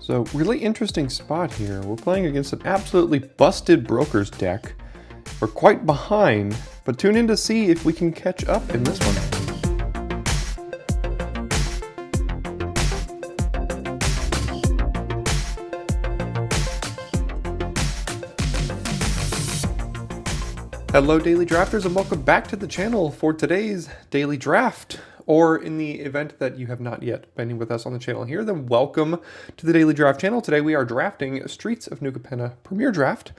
So, really interesting spot here. We're playing against an absolutely busted Brokers deck. We're quite behind, but tune in to see if we can catch up in this one. Hello Daily Drafters, and welcome back to the channel for today's Daily Draft. Or in the event that you have not yet been with us on the channel here, then welcome to the Daily Draft channel. Today we are drafting Streets of New Capenna Premier Draft.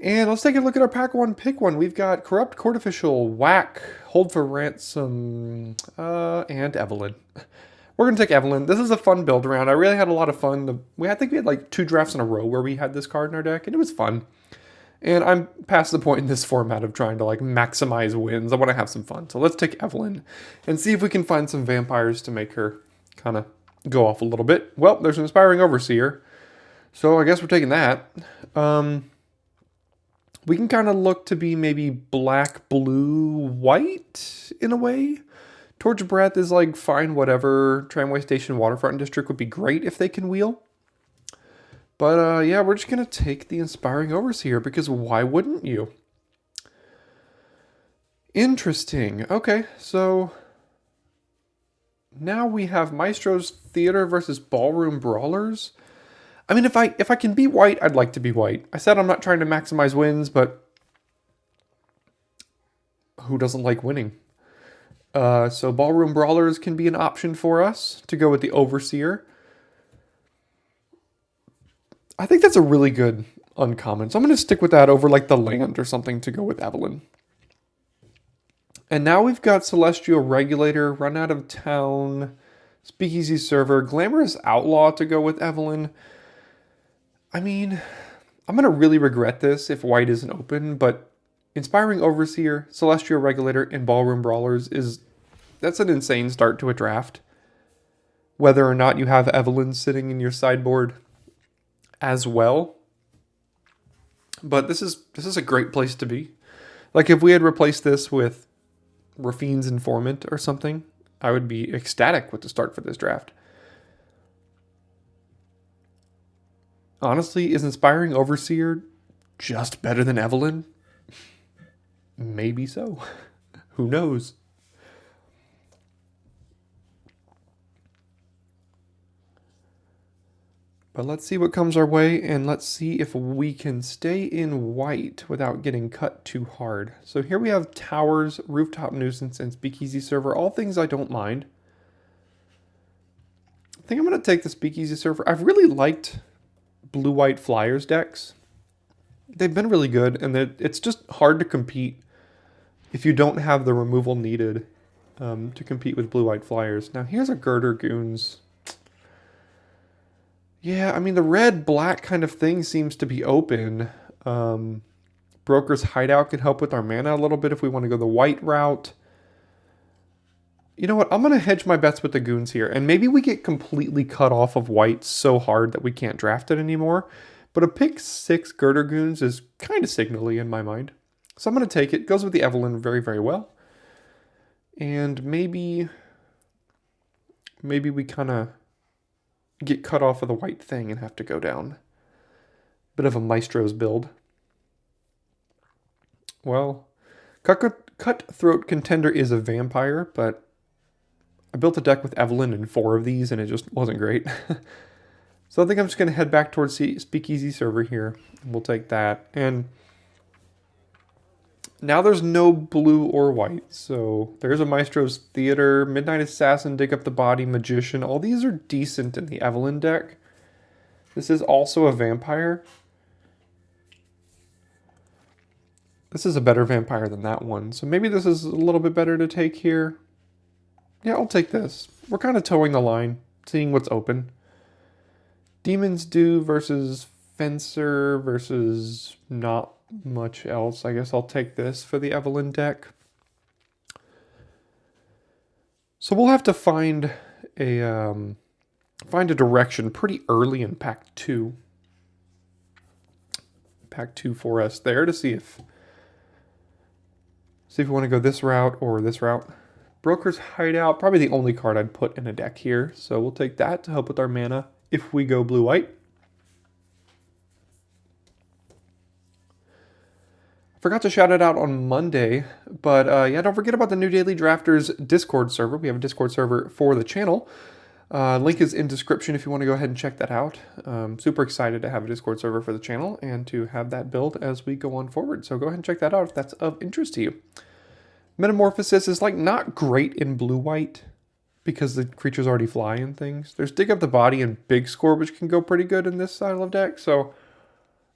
And let's take a look at our pack one, pick one. We've got Corrupt Court Official, Whack, Hold for Ransom, and Evelyn. We're going to take Evelyn. This is a fun build around. I really had a lot of fun. I think we had like 2 drafts in a row where we had this card in our deck, and it was fun. And I'm past the point in this format of trying to like maximize wins. I want to have some fun. So let's take Evelyn and see if we can find some vampires to make her kind of go off a little bit. Well, there's an Inspiring Overseer. So I guess we're taking that. We can kind of look to be maybe black, blue, white in a way. Torch Breath is like fine, whatever. Tramway Station, Waterfront District would be great if they can wheel. But yeah, we're just going to take the Inspiring Overseer because why wouldn't you? Interesting. Okay, so now we have Maestro's Theater versus Ballroom Brawlers. I mean, if I can be white, I'd like to be white. I said I'm not trying to maximize wins, but who doesn't like winning? So Ballroom Brawlers can be an option for us to go with the Overseer. I think that's a really good uncommon. So I'm going to stick with that over like the land or something to go with Evelyn. And now we've got Celestial Regulator, Run Out of Town, Speakeasy Server, Glamorous Outlaw to go with Evelyn. I mean, I'm going to really regret this if white isn't open, but Inspiring Overseer, Celestial Regulator, and Ballroom Brawlers that's an insane start to a draft. Whether or not you have Evelyn sitting in your sideboard as well. But this is a great place to be. Like if we had replaced this with Rafine's Informant or something, I would be ecstatic with the start for this draft. Honestly, is Inspiring Overseer just better than Evelyn? Maybe so. Who knows? But let's see what comes our way, and let's see if we can stay in white without getting cut too hard. So here we have Towers, Rooftop Nuisance, and Speakeasy Server, all things I don't mind. I think I'm going to take the Speakeasy Server. I've really liked blue-white Flyers decks. They've been really good, and it's just hard to compete if you don't have the removal needed to compete with blue-white Flyers. Now here's a Girder Goons. Yeah, I mean, the red-black kind of thing seems to be open. Broker's Hideout could help with our mana a little bit if we want to go the white route. You know what? I'm going to hedge my bets with the Goons here. And maybe we get completely cut off of white so hard that we can't draft it anymore. But a pick 6 Girder Goons is kind of signally in my mind. So I'm going to take it. Goes with the Evelyn very, very well. And maybe we kind of get cut off of the white thing and have to go down. Bit of a Maestro's build. Well, Cutthroat Contender is a vampire, but I built a deck with Evelyn and 4 of these and it just wasn't great. So I think I'm just going to head back towards Speakeasy Server here. We'll take that. And now there's no blue or white. So there's a Maestro's Theater, Midnight Assassin, Dig Up the Body, Magician. All these are decent in the Evelyn deck. This is also a vampire. This is a better vampire than that one. So maybe this is a little bit better to take here. Yeah, I'll take this. We're kind of towing the line, seeing what's open. Demon's Due versus Fencer versus not much else. I guess I'll take this for the Evelyn deck. So we'll have to find a direction pretty early in pack 2. Pack 2 for us there to see if we want to go this route or this route. Broker's Hideout, probably the only card I'd put in a deck here. So we'll take that to help with our mana if we go blue-white. Forgot to shout it out on Monday, but yeah, don't forget about the new Daily Drafters Discord server. We have a Discord server for the channel. Link is in description if you want to go ahead and check that out. Super excited to have a Discord server for the channel and to have that build as we go on forward. So go ahead and check that out if that's of interest to you. Metamorphosis is like not great in blue-white because the creatures already fly and things. There's Dig Up the Body and Big Score, which can go pretty good in this style of deck. So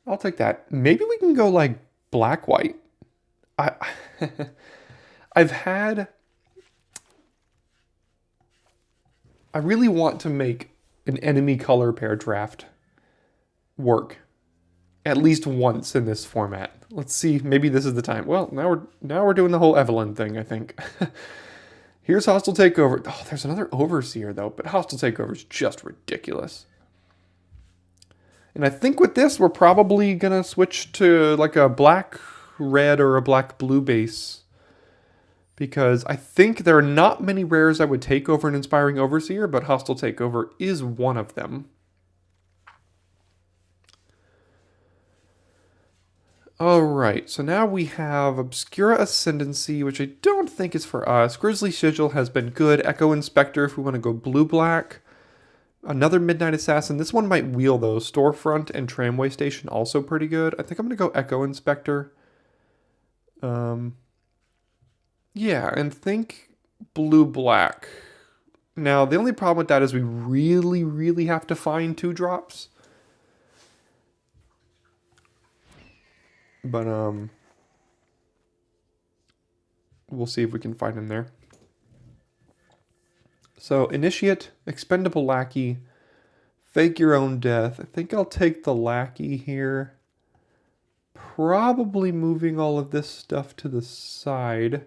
I'll take that. Maybe we can go like black-white. I really want to make an enemy color pair draft work at least once in this format. Let's see, maybe this is the time. Well, now we're doing the whole Evelyn thing, I think. Here's Hostile Takeover. Oh, there's another Overseer though, but Hostile Takeover is just ridiculous. And I think with this, we're probably gonna switch to like a black-red or a black-blue base. Because I think there are not many rares I would take over an Inspiring Overseer, but Hostile Takeover is one of them. Alright, so now we have Obscura Ascendancy, which I don't think is for us. Grizzly Sigil has been good. Echo Inspector if we want to go blue-black. Another Midnight Assassin. This one might wheel though. Storefront and Tramway Station also pretty good. I think I'm going to go Echo Inspector. Yeah, and think blue-black. Now, the only problem with that is we really, really have to find 2-drops. But, we'll see if we can find them there. So, Initiate, Expendable Lackey, Fake Your Own Death. I think I'll take the Lackey here. Probably moving all of this stuff to the side.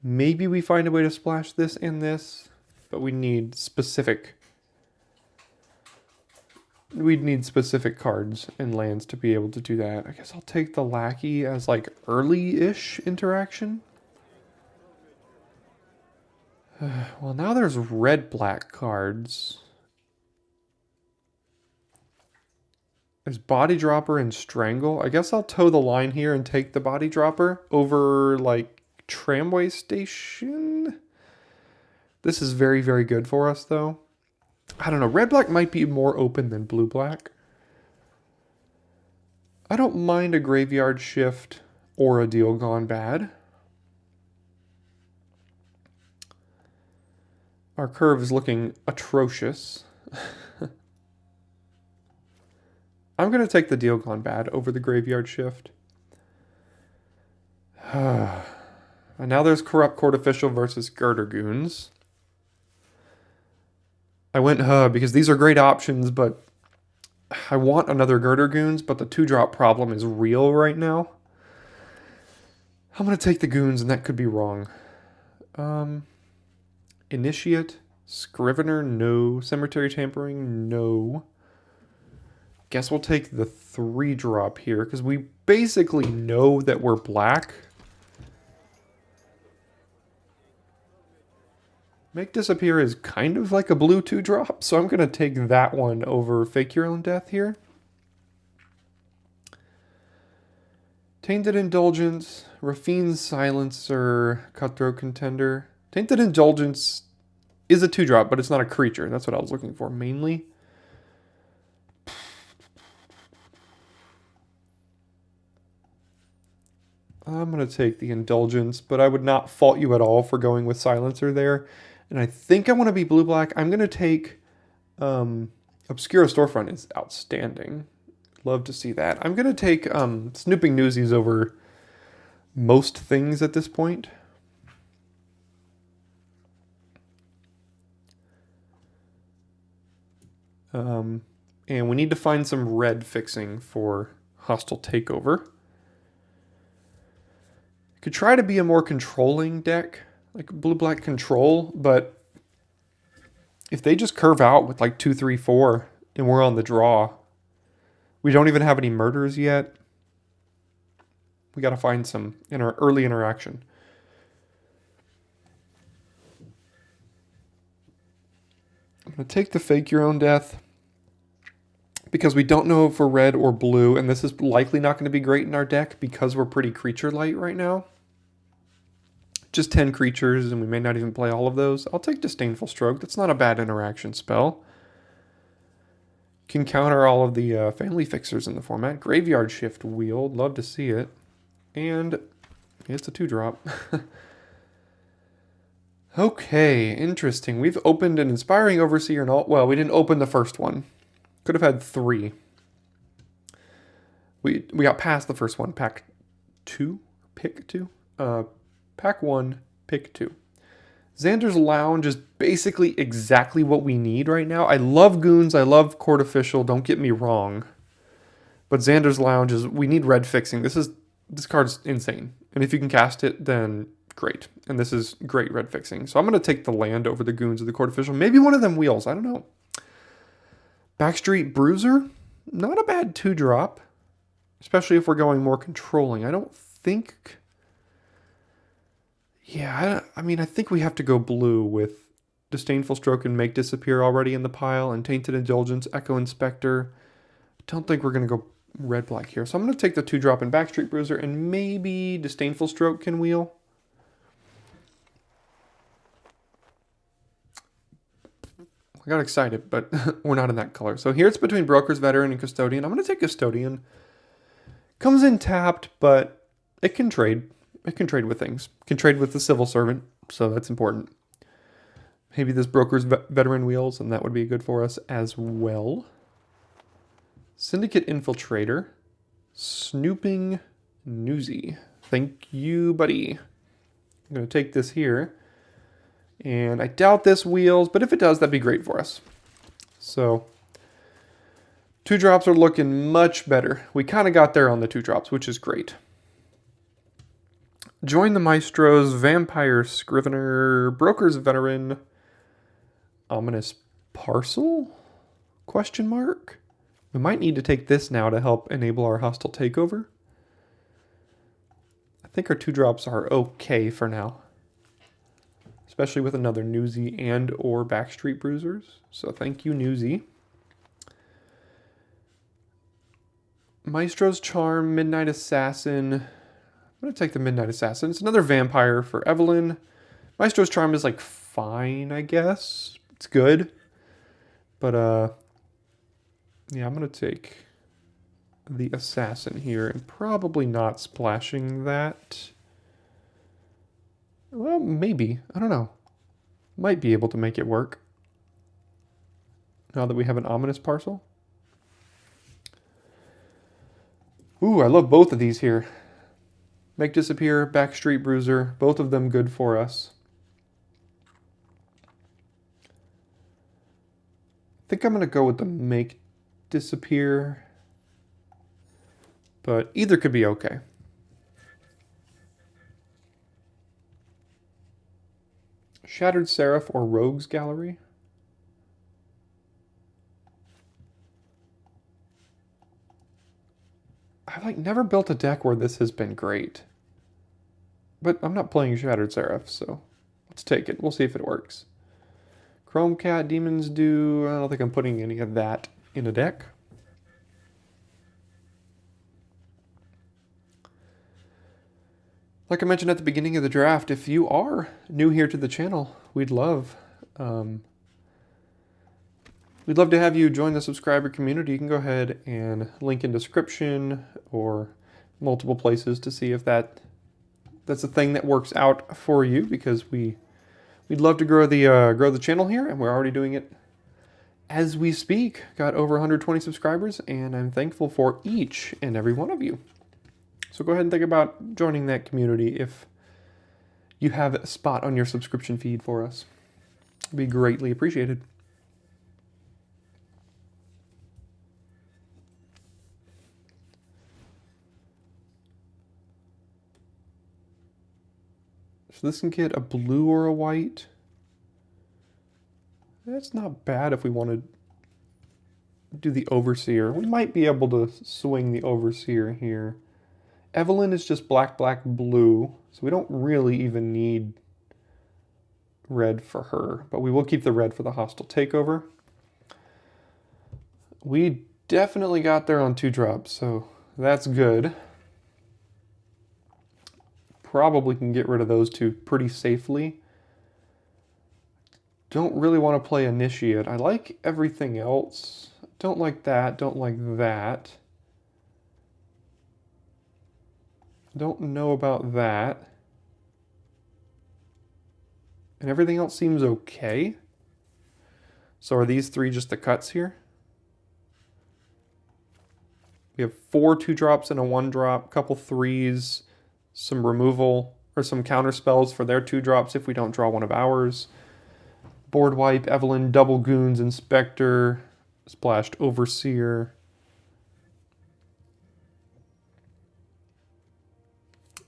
Maybe we find a way to splash this and this, but we need specific... We'd need specific cards and lands to be able to do that. I guess I'll take the Lackey as like early-ish interaction. Well, now there's red-black cards. There's Body Dropper and Strangle. I guess I'll toe the line here and take the Body Dropper over like Tramway Station. This is very, very good for us though. I don't know. Red-black might be more open than blue-black. I don't mind a Graveyard Shift or a Deal Gone Bad. Our curve is looking atrocious. I'm going to take the Deal Gone Bad over the Graveyard Shift. And now there's Corrupt Court Official versus Girder Goons. I went because these are great options, but I want another Girder Goons, but the 2-drop problem is real right now. I'm going to take the Goons, and that could be wrong. Initiate, Scrivener, no. Cemetery Tampering, no. Guess we'll take the 3-drop here, because we basically know that we're black. Make Disappear is kind of like a blue 2-drop, so I'm going to take that one over Fake Your Own Death here. Tainted Indulgence, Raffine's Silencer, Cutthroat Contender. Tainted Indulgence is a 2-drop, but it's not a creature. That's what I was looking for mainly. I'm going to take the Indulgence, but I would not fault you at all for going with Silencer there. And I think I want to be blue-black. I'm going to take Obscura Storefront is outstanding. Love to see that. I'm going to take Snooping Newsies over most things at this point. And we need to find some red fixing for Hostile Takeover. Could try to be a more controlling deck, like blue-black control, but if they just curve out with like 2, 3, 4, and we're on the draw, we don't even have any murders yet. We got to find some in our early interaction. I'm going to take the Fake Your Own Death because we don't know if we're red or blue, and this is likely not going to be great in our deck because we're pretty creature light right now. Just 10 creatures, and we may not even play all of those. I'll take Disdainful Stroke. That's not a bad interaction spell. Can counter all of the family fixers in the format. Graveyard Shift Wheel. Love to see it. And it's a 2-drop. Okay, interesting. We've opened an Inspiring Overseer and all. Well, we didn't open the first one. Could have had 3. We got past the first one. Pack 2? Pick 2? Pack 1, pick 2. Xander's Lounge is basically exactly what we need right now. I love Goons. I love Court Official. Don't get me wrong. But Xander's Lounge is... We need red fixing. This card's insane. And if you can cast it, then great. And this is great red fixing. So I'm going to take the land over the Goons of the Court Official. Maybe one of them wheels. I don't know. Backstreet Bruiser. Not a bad 2-drop. Especially if we're going more controlling. I don't think... Yeah, I mean, I think we have to go blue with Disdainful Stroke and Make Disappear already in the pile, and Tainted Indulgence, Echo Inspector. I don't think we're going to go red-black here. So I'm going to take the 2-drop in Backstreet Bruiser, and maybe Disdainful Stroke can wheel. I got excited, but we're not in that color. So here it's between Broker's Veteran and Custodian. I'm going to take Custodian. Comes in tapped, but it can trade. It can trade with things. It can trade with the Civil Servant, so that's important. Maybe this Broker's Veteran wheels, and that would be good for us as well. Syndicate Infiltrator. Snooping Newsy. Thank you, buddy. I'm going to take this here. And I doubt this wheels, but if it does, that'd be great for us. So, 2-drops are looking much better. We kind of got there on the 2-drops, which is great. Join the Maestros, Vampire Scrivener, Broker's Veteran, Ominous Parcel? Question mark? We might need to take this now to help enable our hostile takeover. I think our 2-drops are okay for now. Especially with another Newsy and or Backstreet Bruisers. So thank you, Newsy. Maestro's Charm, Midnight Assassin. I'm going to take the Midnight Assassin. It's another vampire for Evelyn. Maestro's Charm is like fine, I guess. It's good. But, yeah, I'm going to take the Assassin here and probably not splashing that. Well, maybe. I don't know. Might be able to make it work. Now that we have an Ominous Parcel. Ooh, I love both of these here. Make Disappear, Backstreet Bruiser. Both of them good for us. I think I'm going to go with the Make Disappear. But either could be okay. Shattered Seraph or Rogue's Gallery. I've never built a deck where this has been great. But I'm not playing Shattered Seraph, so let's take it. We'll see if it works. Chrome Cat, Demon's Due. I don't think I'm putting any of that in a deck. Like I mentioned at the beginning of the draft, if you are new here to the channel, we'd love to have you join the subscriber community. You can go ahead and link in description or multiple places to see if that's a thing that works out for you, because we'd love to grow the channel here, and we're already doing it as we speak. Got over 120 subscribers, and I'm thankful for each and every one of you. So go ahead and think about joining that community if you have a spot on your subscription feed for us. It'd be greatly appreciated. So this can get a blue or a white. That's not bad if we want to do the Overseer. We might be able to swing the Overseer here. Evelyn is just black, black, blue, so we don't really even need red for her, but we will keep the red for the hostile takeover. We definitely got there on 2 drops, so that's good. Probably can get rid of those 2 pretty safely. Don't really want to play Initiate. I like everything else. Don't like that, don't like that. Don't know about that. And everything else seems okay. So are these 3 just the cuts here? We have 4 2-drops and a 1-drop, couple 3s, some removal, or some counter spells for their 2-drops if we don't draw one of ours. Board wipe, Evelyn, double goons, Inspector, splashed Overseer.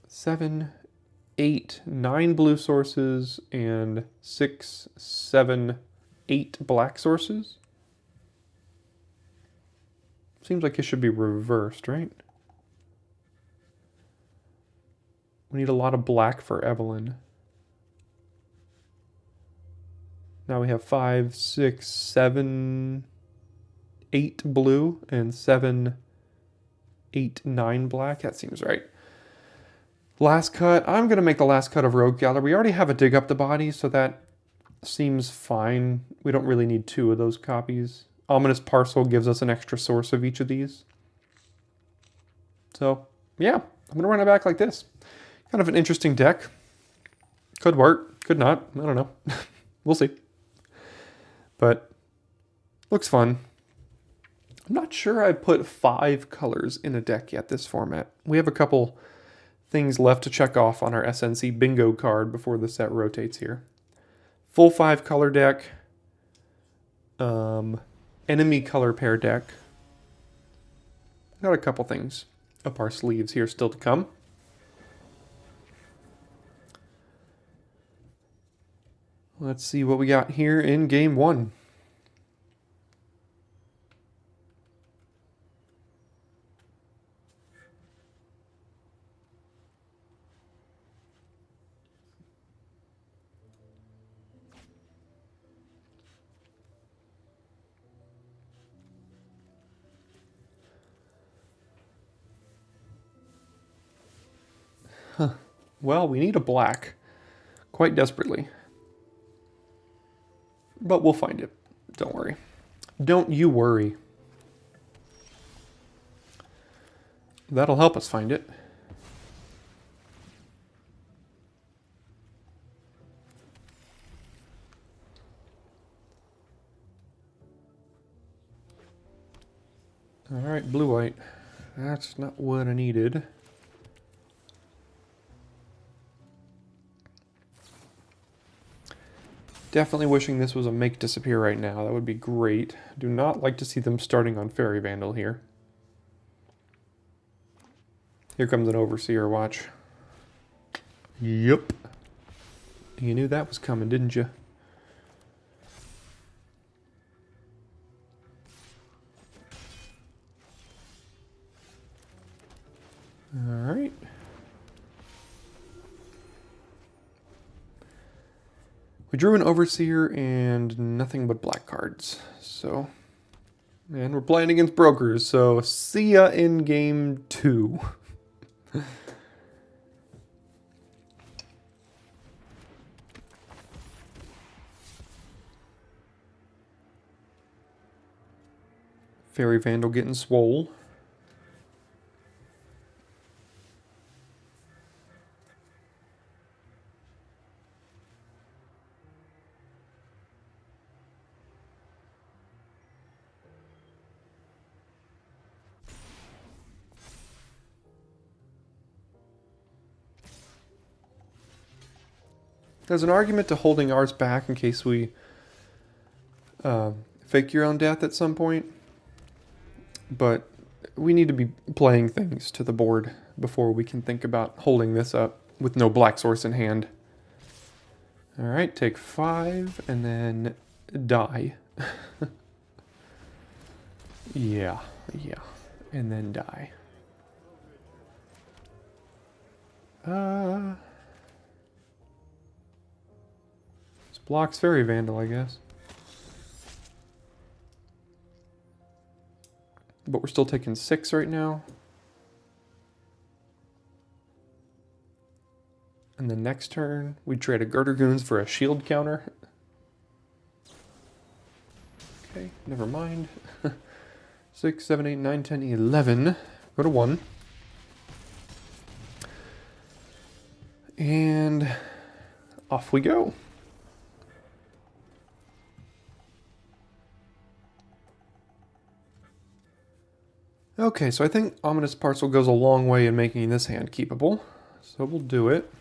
7, 8, 9 blue sources, and 6, 7, 8 black sources. Seems like it should be reversed, right? We need a lot of black for Evelyn. Now we have 5, 6, 7, 8 blue, and 7, 8, 9 black. That seems right. Last cut. I'm going to make the last cut of Rogue Gallery. We already have a Dig Up the Body, so that seems fine. We don't really need 2 of those copies. Ominous Parcel gives us an extra source of each of these. So, yeah, I'm going to run it back like this. Kind of an interesting deck. Could work, could not. I don't know. We'll see. But, looks fun. I'm not sure I put 5 colors in a deck yet this format. We have a couple things left to check off on our SNC bingo card before the set rotates here. Full 5 color deck. Enemy color pair deck. Got a couple things up our sleeves here still to come. Let's see what we got here in game 1. Well, we need a black quite desperately. But we'll find it. Don't worry. Don't you worry. That'll help us find it. All right, blue-white. That's not what I needed. Definitely wishing this was a make disappear right now. That would be great. Do not like to see them starting on Fairy Vandal here. Here comes an Overseer, watch. Yep. You knew that was coming, didn't you? All right. We drew an Overseer and nothing but black cards. So, and we're playing against brokers. So, see ya in game 2. Fairy Vandal getting swole. There's an argument to holding ours back in case we fake your own death at some point. But we need to be playing things to the board before we can think about holding this up with no black source in hand. Alright, take 5 and then die. Yeah. And then die. blocks Fairy Vandal, I guess. But we're still taking 6 right now. And the next turn, we trade a Girder Goons for a shield counter. Okay, never mind. 6, 7, 8, 9, 10, 11. Go to 1. And off we go. Okay, so I think Ominous Parcel goes a long way in making this hand keepable. So we'll do it.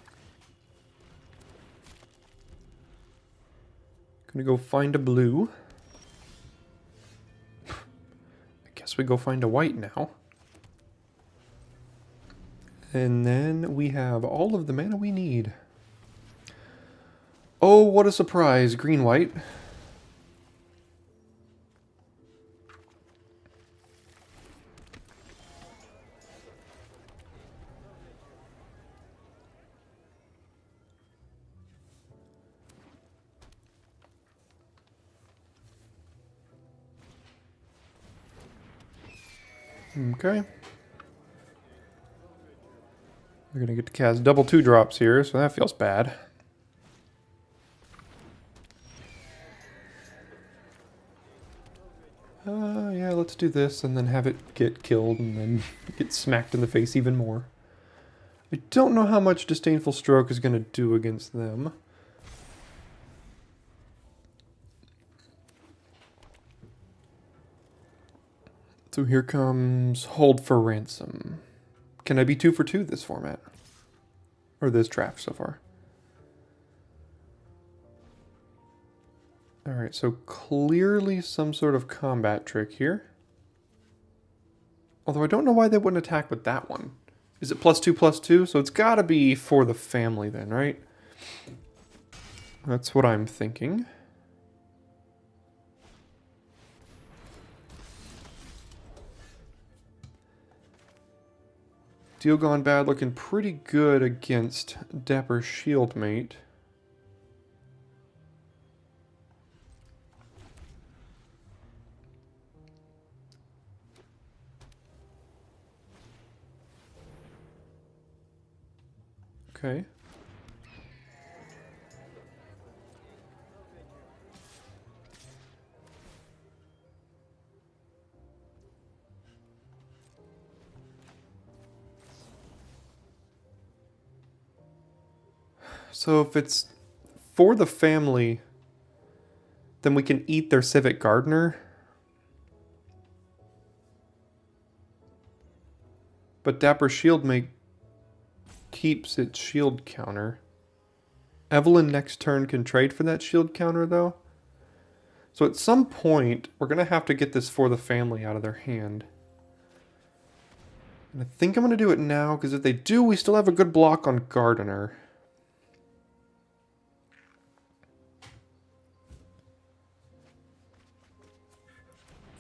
Gonna go find a blue. I guess we go find a white now. And then we have all of the mana we need. Oh, what a surprise. Green-white. Okay. We're going to get to cast double 2-drops here, so that feels bad. Yeah, let's do this and then have it get killed and then get smacked in the face even more. I don't know how much Disdainful Stroke is going to do against them. So here comes Hold for Ransom. Can I be 2 for 2 this format? Or this draft so far? Alright, so clearly some sort of combat trick here. Although I don't know why they wouldn't attack with that one. Is it +2/+2? So it's gotta be for the family then, right? That's what I'm thinking. Deal Gone Bad looking pretty good against Dapper Shieldmate. Okay. So if it's for the family, then we can eat their Civic Gardener. But Dapper Shieldmate keeps its shield counter. Evelyn next turn can trade for that shield counter though. So at some point, we're going to have to get this for the family out of their hand. And I think I'm going to do it now, because if they do, we still have a good block on Gardener.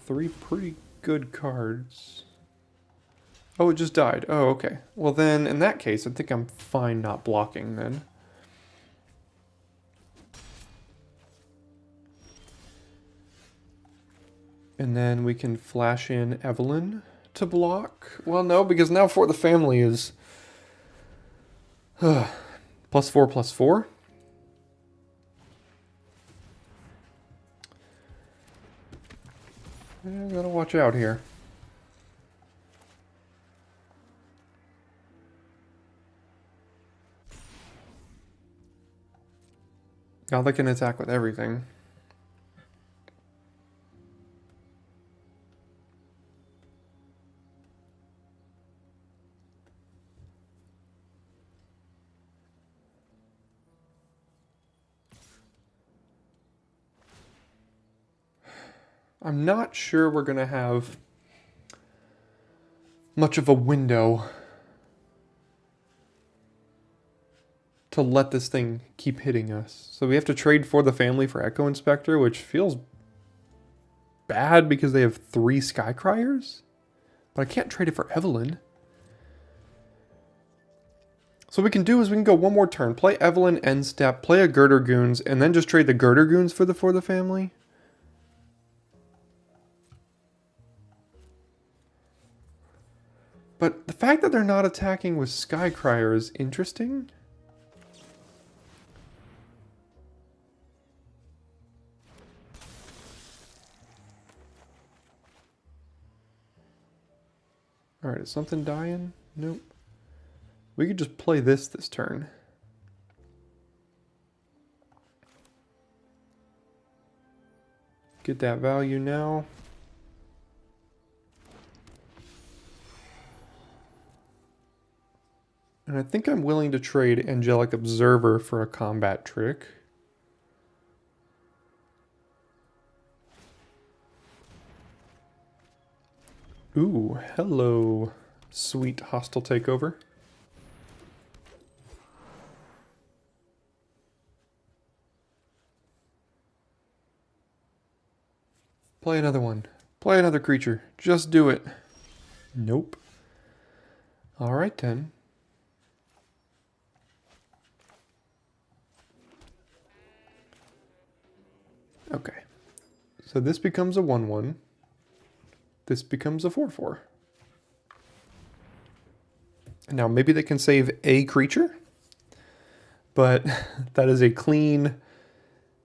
Three pretty good cards. Oh, it just died. Oh, okay. Well then, in that case, I think I'm fine not blocking then. And then we can flash in Evelyn to block. Well, no, because now For the Family is +4/+4. Yeah, gotta watch out here. God, they can attack with everything. I'm not sure we're going to have much of a window to let this thing keep hitting us. So we have to trade For the Family for Echo Inspector, which feels bad because they have 3 Skycriers. But I can't trade it for Evelyn. So what we can do is we can go one more turn, play Evelyn end step, play a Girder Goons, and then just trade the Girder Goons for the family. But the fact that they're not attacking with Skycrier is interesting. Alright, is something dying? Nope. We could just play this turn. Get that value now. And I think I'm willing to trade Angelic Observer for a combat trick. Ooh, hello, sweet hostile takeover. Play another one. Play another creature. Just do it. Nope. Alright then. Okay. So this becomes a 1/1. This becomes a 4/4. And now maybe they can save a creature, but that is a clean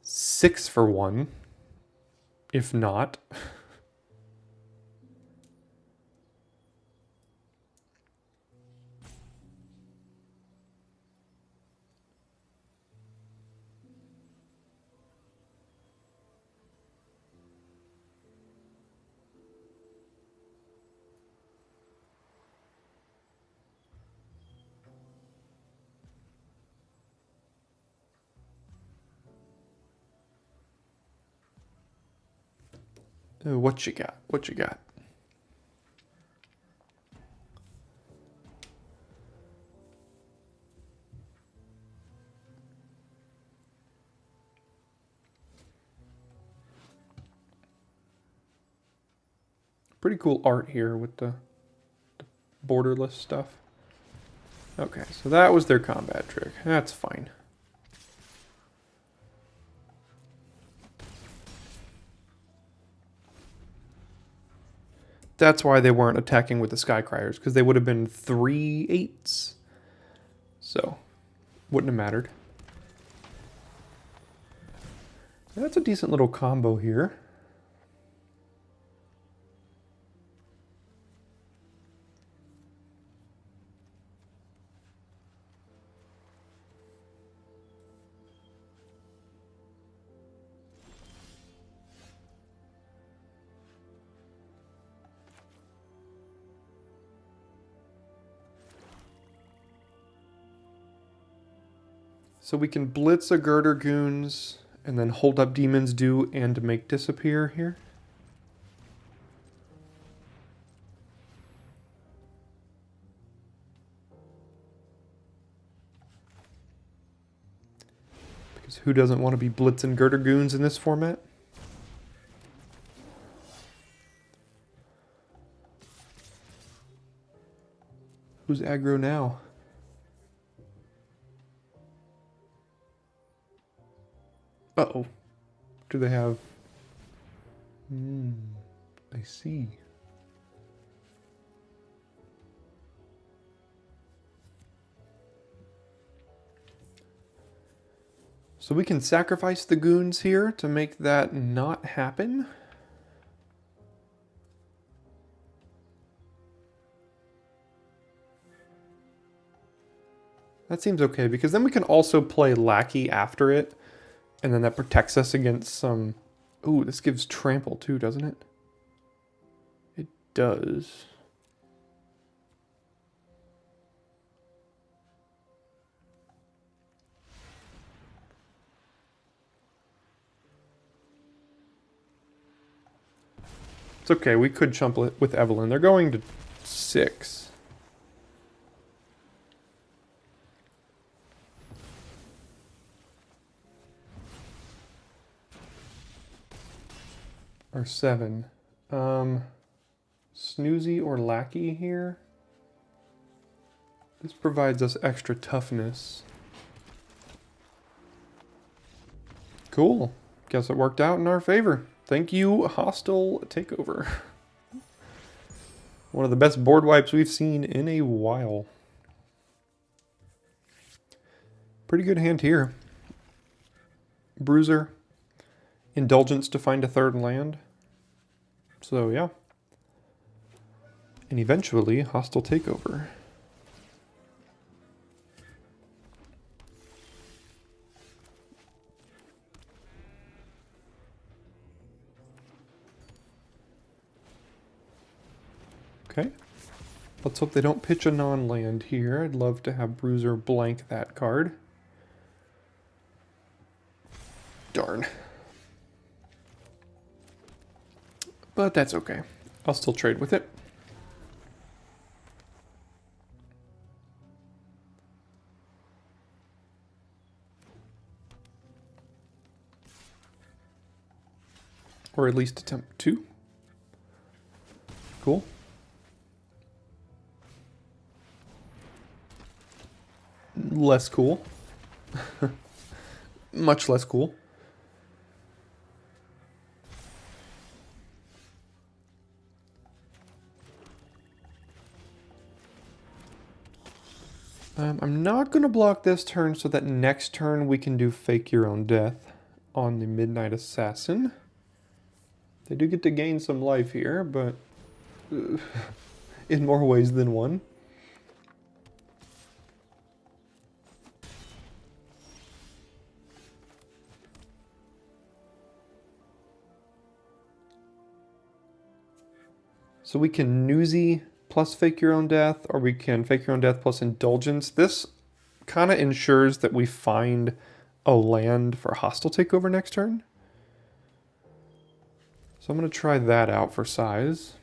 6 for 1. If not. What you got? What you got? Pretty cool art here with the borderless stuff. Okay, so that was their combat trick. That's fine. That's why they weren't attacking with the Skycriers, because they would have been 3/8s. So, wouldn't have mattered. That's a decent little combo here. So we can blitz a Girder Goons and then hold up Demon's Due and make disappear here. Because who doesn't want to be blitzing Girder Goons in this format? Who's aggro now? Uh-oh. Do they have... I see. So we can sacrifice the goons here to make that not happen. That seems okay, because then we can also play Lackey after it. And then that protects us against some... Ooh, this gives trample too, doesn't it? It does. It's okay, we could chump it with Evelyn. They're going to 6. Or 7. Snoozy or Lackey here? This provides us extra toughness. Cool. Guess it worked out in our favor. Thank you, Hostile Takeover. One of the best board wipes we've seen in a while. Pretty good hand here. Bruiser. Indulgence to find a third land. So, yeah. And eventually, Hostile Takeover. Okay. Let's hope they don't pitch a non-land here. I'd love to have Bruiser blank that card. Darn. But that's okay. I'll still trade with it. Or at least attempt to. Cool. Less cool. Much less cool. I'm not going to block this turn so that next turn we can do Fake Your Own Death on the Midnight Assassin. They do get to gain some life here, but in more ways than one. So we can Newsy plus Fake Your Own Death, or we can Fake Your Own Death plus Indulgence. This kind of ensures that we find a land for Hostile Takeover next turn. So I'm going to try that out for size.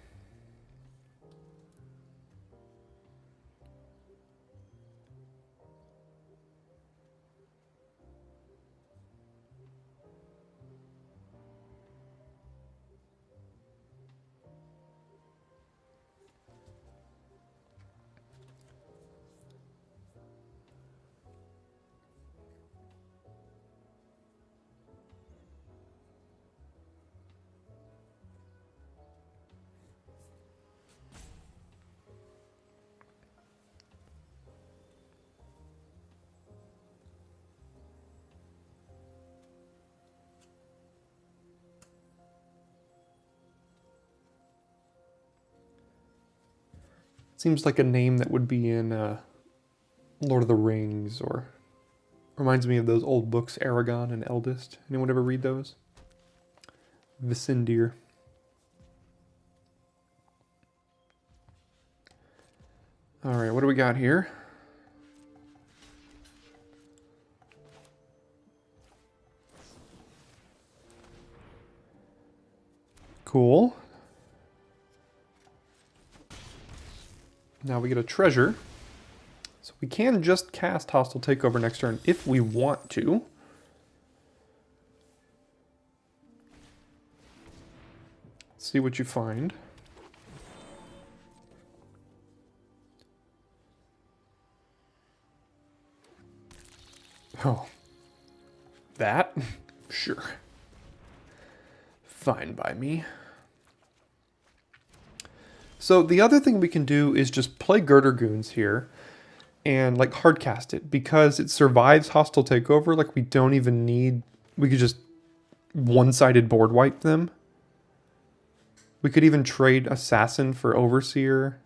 Seems like a name that would be in Lord of the Rings, or reminds me of those old books, Aragon and Eldest. Anyone ever read those? Vicindir. All right, what do we got here? Cool. Now we get a treasure. So we can just cast Hostile Takeover next turn if we want to. Let's see what you find. Oh. That? Sure. Fine by me. So the other thing we can do is just play Girder Goons here and like hard cast it, because it survives Hostile Takeover. Like we don't even need, we could just one-sided board wipe them. We could even trade Assassin for Overseer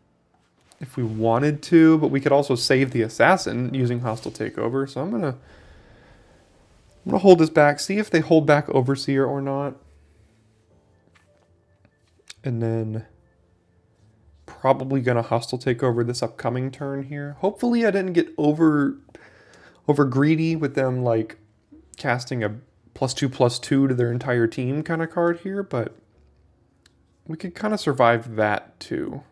if we wanted to, but we could also save the Assassin using Hostile Takeover. So I'm gonna hold this back, see if they hold back Overseer or not. And then probably gonna Hostile Takeover this upcoming turn here. Hopefully I didn't get over greedy with them like casting a +2/+2 to their entire team kind of card here, but we could kind of survive that too.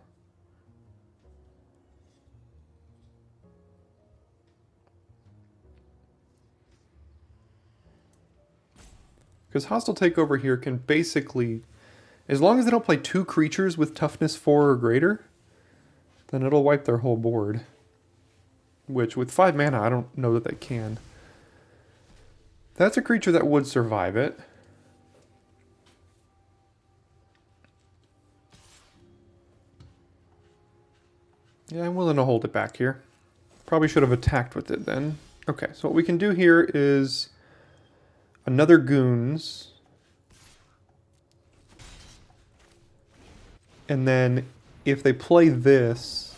Because Hostile Takeover here can basically, as long as they don't play 2 creatures with toughness 4 or greater, then it'll wipe their whole board. which with 5 mana, I don't know that they can. That's a creature that would survive it. Yeah, I'm willing to hold it back here. Probably should have attacked with it then. Okay, so what we can do here is another Goons. And then if they play this,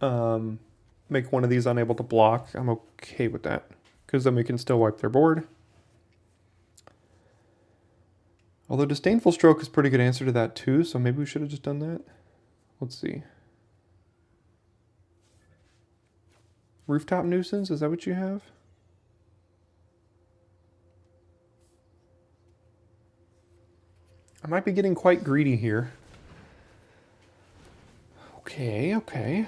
make one of these unable to block, I'm okay with that. Because then we can still wipe their board. Although Disdainful Stroke is a pretty good answer to that too, so maybe we should have just done that. Let's see. Rooftop Nuisance, is that what you have? I might be getting quite greedy here. Okay.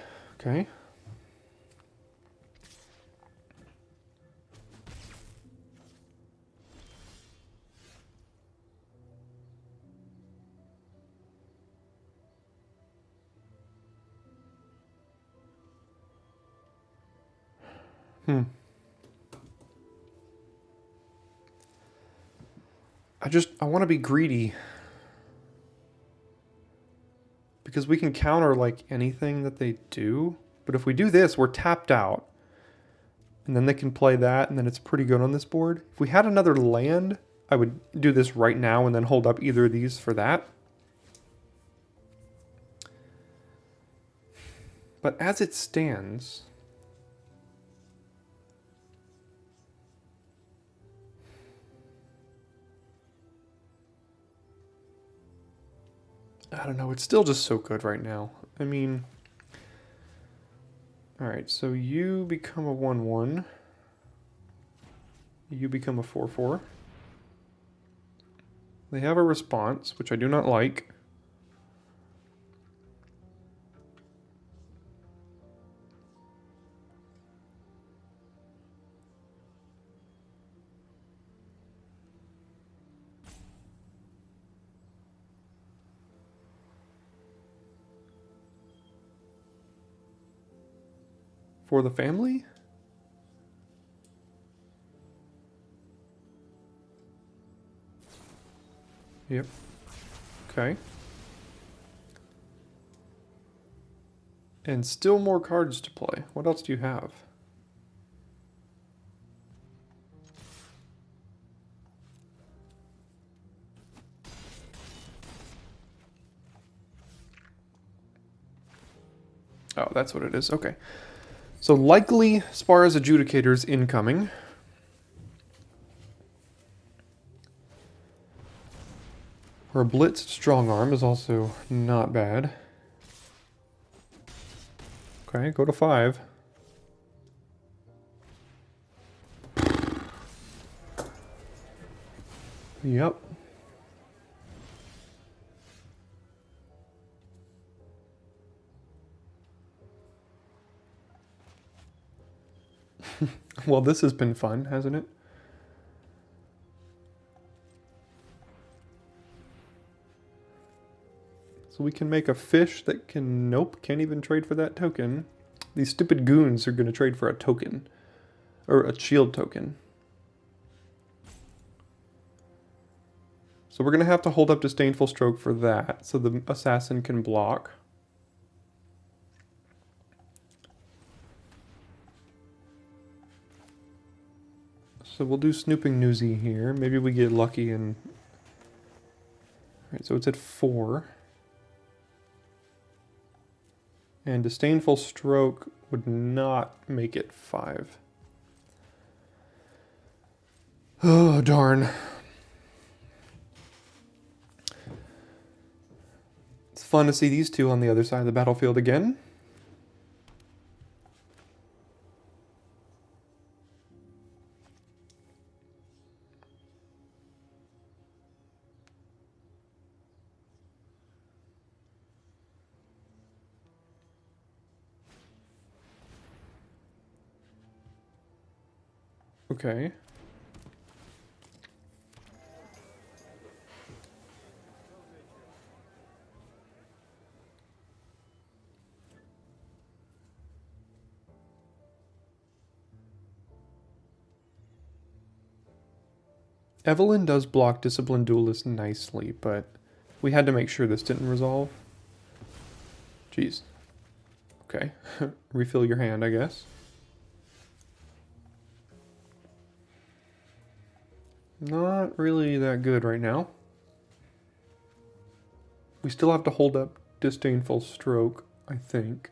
I want to be greedy. Because we can counter like anything that they do. But if we do this, we're tapped out. And then they can play that, and then it's pretty good on this board. If we had another land, I would do this right now and then hold up either of these for that. But as it stands, I don't know, it's still just so good right now. I mean, alright, so you become a 1/1. You become a 4/4. They have a response, which I do not like. For the family? Yep. Okay. And still more cards to play. What else do you have? Oh, that's what it is. Okay. So likely Spara's Adjudicators incoming. Or a Blitzed Strong Arm is also not bad. Okay, go to 5. Yep. Well, this has been fun, hasn't it? So we can make a fish that can... Nope, can't even trade for that token. These stupid goons are going to trade for a token. Or a shield token. So we're going to have to hold up Disdainful Stroke for that, so the assassin can block. So we'll do Snooping Newsy here. Maybe we get lucky and... Alright, so it's at 4. And Disdainful Stroke would not make it 5. Oh, darn. It's fun to see these two on the other side of the battlefield again. Okay. Evelyn does block Disciplined Duelist nicely, but we had to make sure this didn't resolve. Jeez. Okay. Refill your hand, I guess. Not really that good right now. We still have to hold up Disdainful Stroke, I think.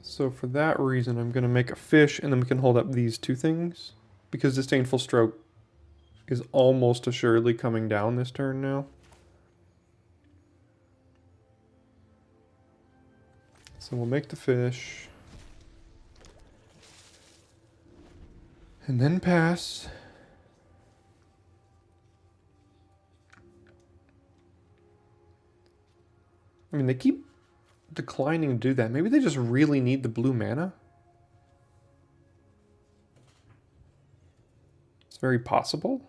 So for that reason, I'm going to make a fish, and then we can hold up these two things. Because Disdainful Stroke is almost assuredly coming down this turn now. So we'll make the fish. And then pass. I mean, they keep declining to do that. Maybe they just really need the blue mana. It's very possible.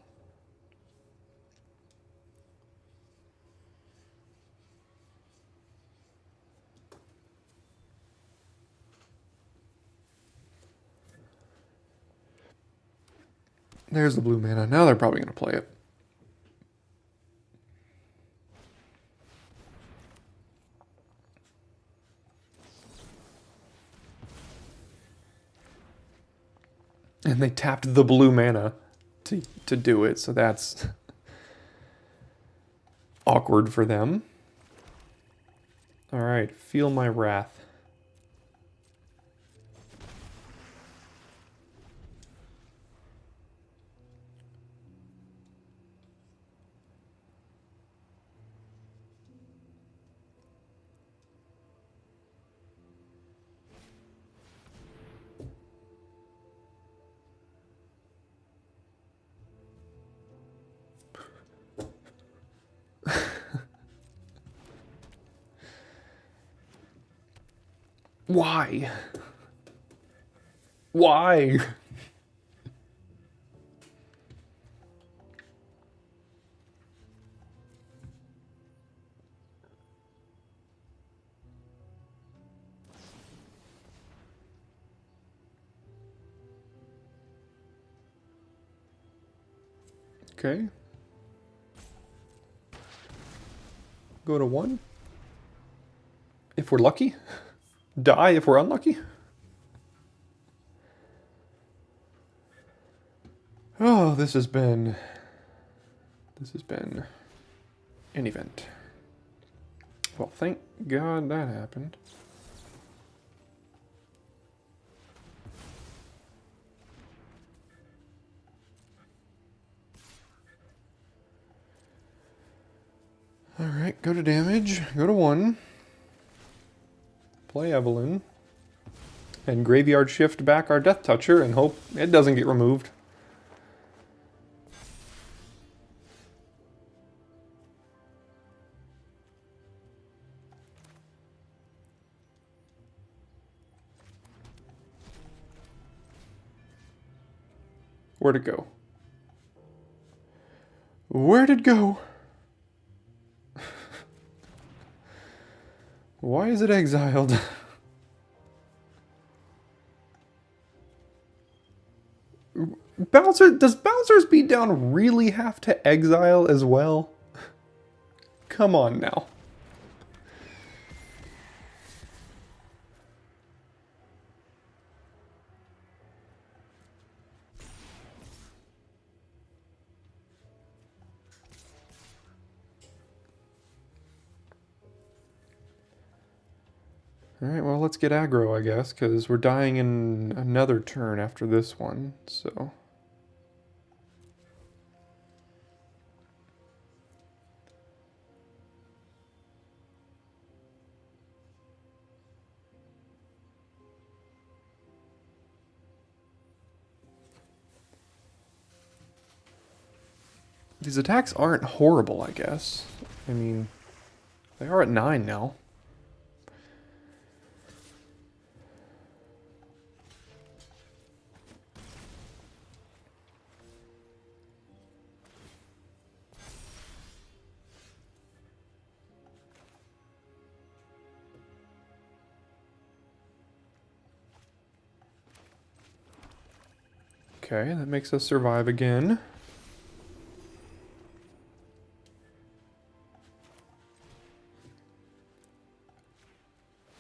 There's the blue mana. Now they're probably going to play it. And they tapped the blue mana to do it, so that's awkward for them. All right, feel my wrath. Why? Why? Okay. Go to 1. If we're lucky. Die if we're unlucky. Oh, this has been an event. Well, thank God that happened. All right, go to damage, go to 1. Play Evelyn. And graveyard shift back our Death Toucher and hope it doesn't get removed. Where'd it go? Where'd it go? Why is it exiled? Does Bowser's Beatdown really have to exile as well? Come on now. Alright, well, let's get aggro, I guess, because we're dying in another turn after this one, so... These attacks aren't horrible, I guess. I mean, they are at 9 now. Okay, that makes us survive again.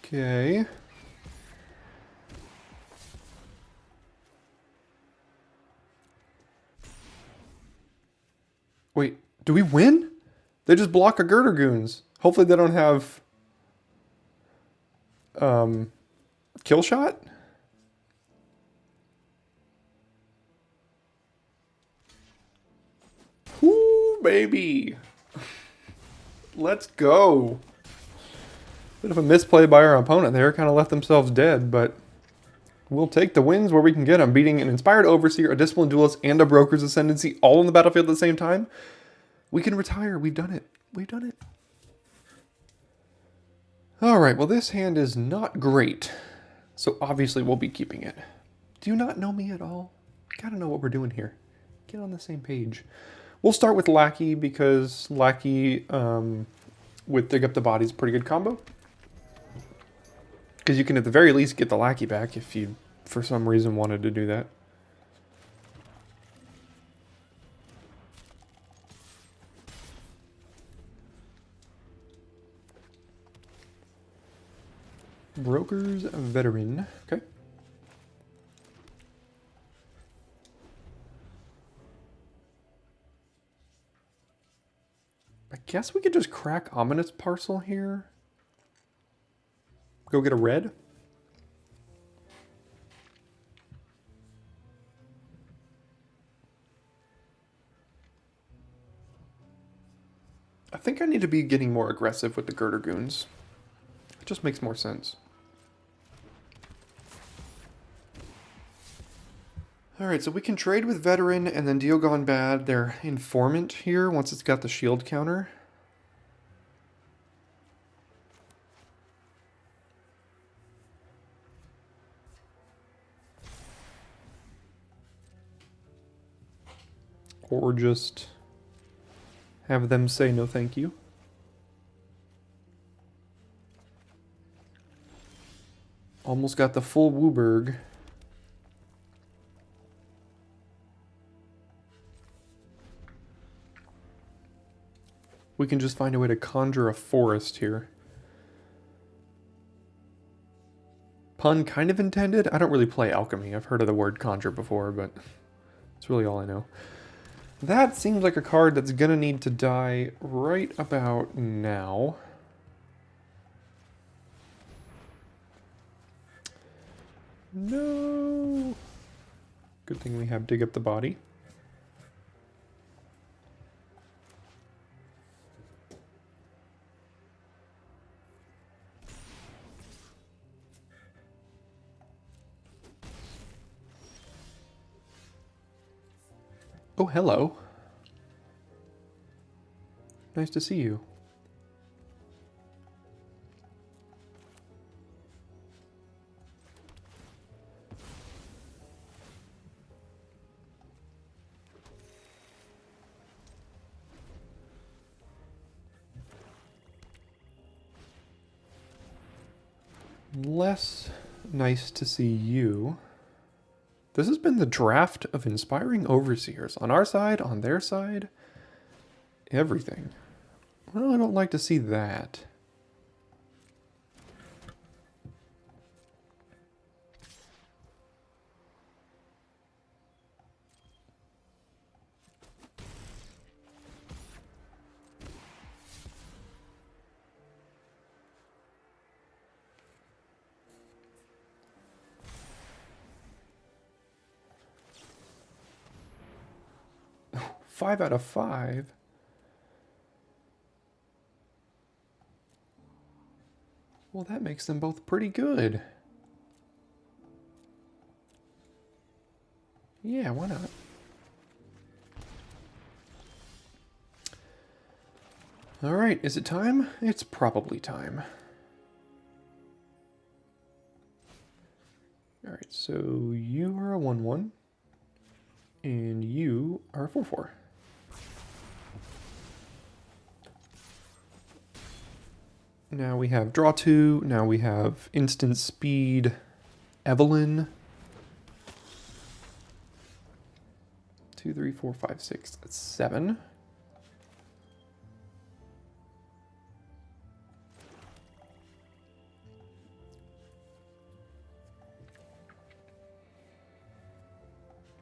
Okay. Wait, do we win? They just block our Girder Goons. Hopefully they don't have kill shot. Ooh, baby. Let's go. Bit of a misplay by our opponent there. Kind of left themselves dead, but we'll take the wins where we can get them. Beating an Inspired Overseer, a Disciplined Duelist, and a Broker's Ascendancy all on the battlefield at the same time. We can retire. We've done it. We've done it. Alright, well this hand is not great. So obviously we'll be keeping it. Do you not know me at all? Gotta know what we're doing here. Get on the same page. We'll start with Lackey because Lackey with Dig Up the Body is a pretty good combo. Because you can at the very least get the Lackey back if you, for some reason, wanted to do that. Broker's Veteran. Okay. I guess we could just crack Ominous Parcel here. Go get a red. I think I need to be getting more aggressive with the Girder Goons. It just makes more sense. Alright, so we can trade with Veteran and then deal Gone Bad their Informant here once it's got the shield counter. Or just have them say no thank you. Almost got the full Wooburg. We can just find a way to conjure a forest here. Pun kind of intended. I don't really play alchemy. I've heard of the word conjure before, but it's really all I know. That seems like a card that's going to need to die right about now. No. Good thing we have Dig Up the Body. Oh, hello. Nice to see you. Less nice to see you. This has been the draft of Inspiring Overseers. On our side, on their side, everything. Well, I don't like to see that. Five out of 5. Well, that makes them both pretty good. Yeah, why not? Alright, is it time? It's probably time. Alright, so you are a 1/1. And you are a 4/4. Now we have draw 2. Now we have instant speed Evelyn. 2, 3, 4, 5, 6, 7.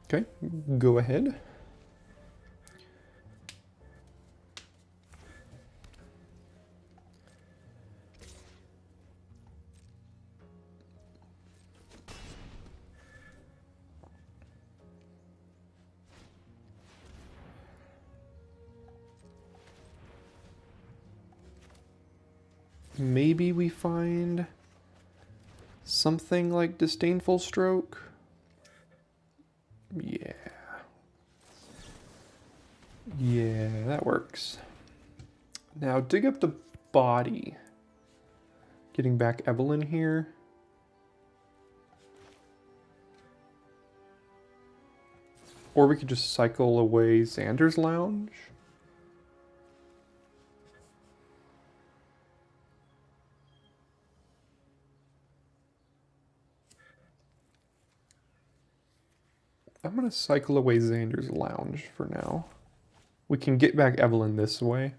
Okay, go ahead. Maybe we find something like Disdainful Stroke. Yeah. Yeah, that works. Now dig up the body. Getting back Evelyn here. Or we could just cycle away Xander's Lounge. I'm going to cycle away Xander's Lounge for now. We can get back Evelyn this way.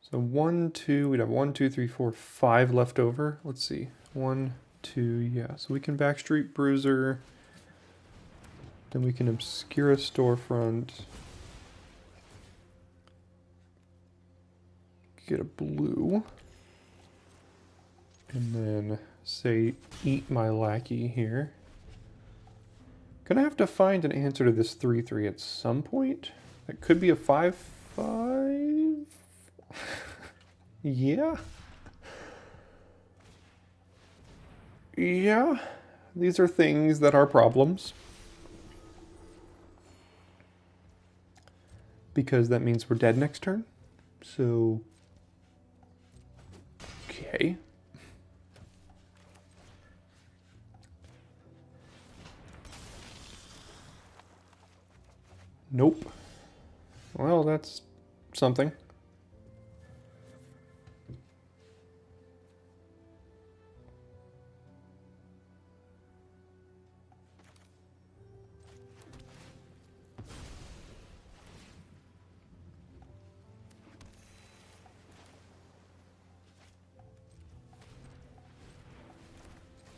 So 1, 2, we'd have 1, 2, 3, 4, 5 left over. Let's see. 1, 2, yeah. So we can Backstreet Bruiser. Then we can obscure a storefront. Get a blue. And then say eat my lackey here. Gonna have to find an answer to this 3-3 at some point. That could be a 5-5. Yeah. Yeah. These are things that are problems. Because that means we're dead next turn. So, okay. Nope. Well, that's something.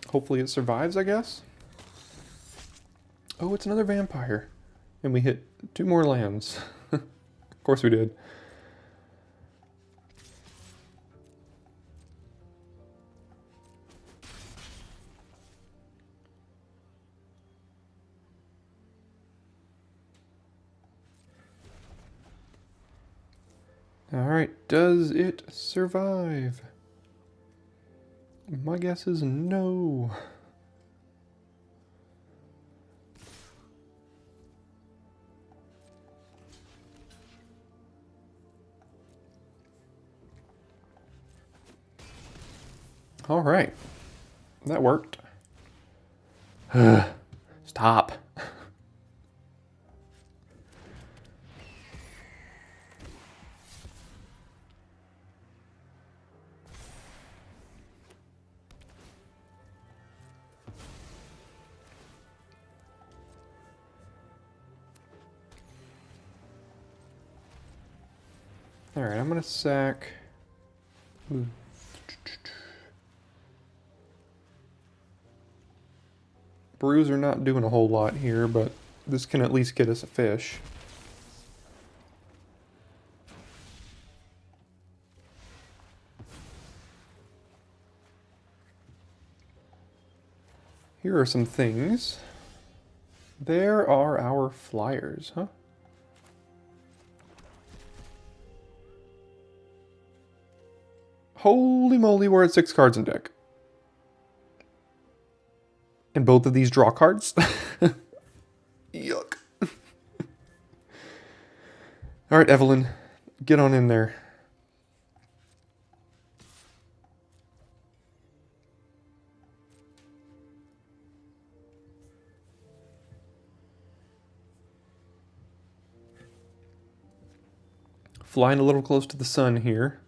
Hopefully it survives, I guess. Oh, it's another vampire. And we hit 2 more lands. Of course we did. Alright, does it survive? My guess is no. Alright, that worked. Stop. Alright, I'm gonna sack. Ooh. Brews are not doing a whole lot here, but this can at least get us a fish. Here are some things. There are our flyers, huh? Holy moly, we're at 6 cards in deck. And both of these draw cards? Yuck. Alright, Evelyn, get on in there. Flying a little close to the sun here.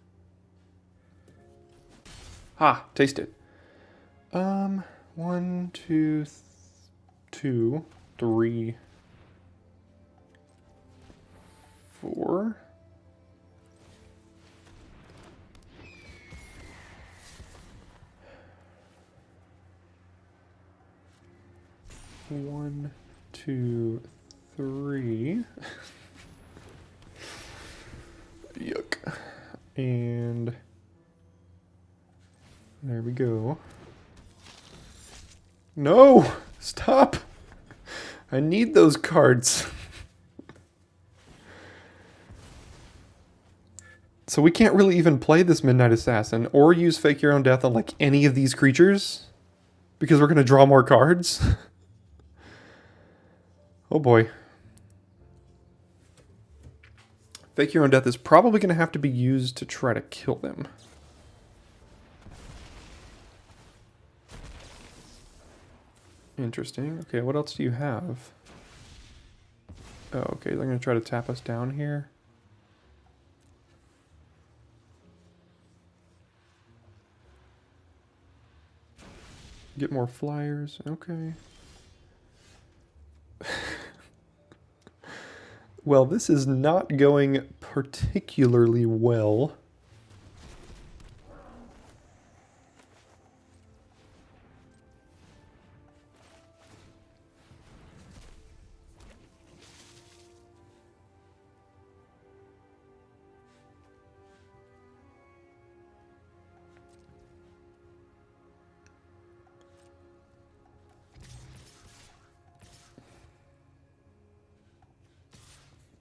Ah, taste it. One, two, two, three, four. One, two, three. Yuck. And there we go. No! Stop! I need those cards. So we can't really even play this Midnight Assassin or use Fake Your Own Death on like any of these creatures because we're going to draw more cards. Oh boy. Fake Your Own Death is probably going to have to be used to try to kill them. Interesting. Okay, what else do you have? Oh, okay, they're going to try to tap us down here. Get more flyers. Okay. Well, this is not going particularly well.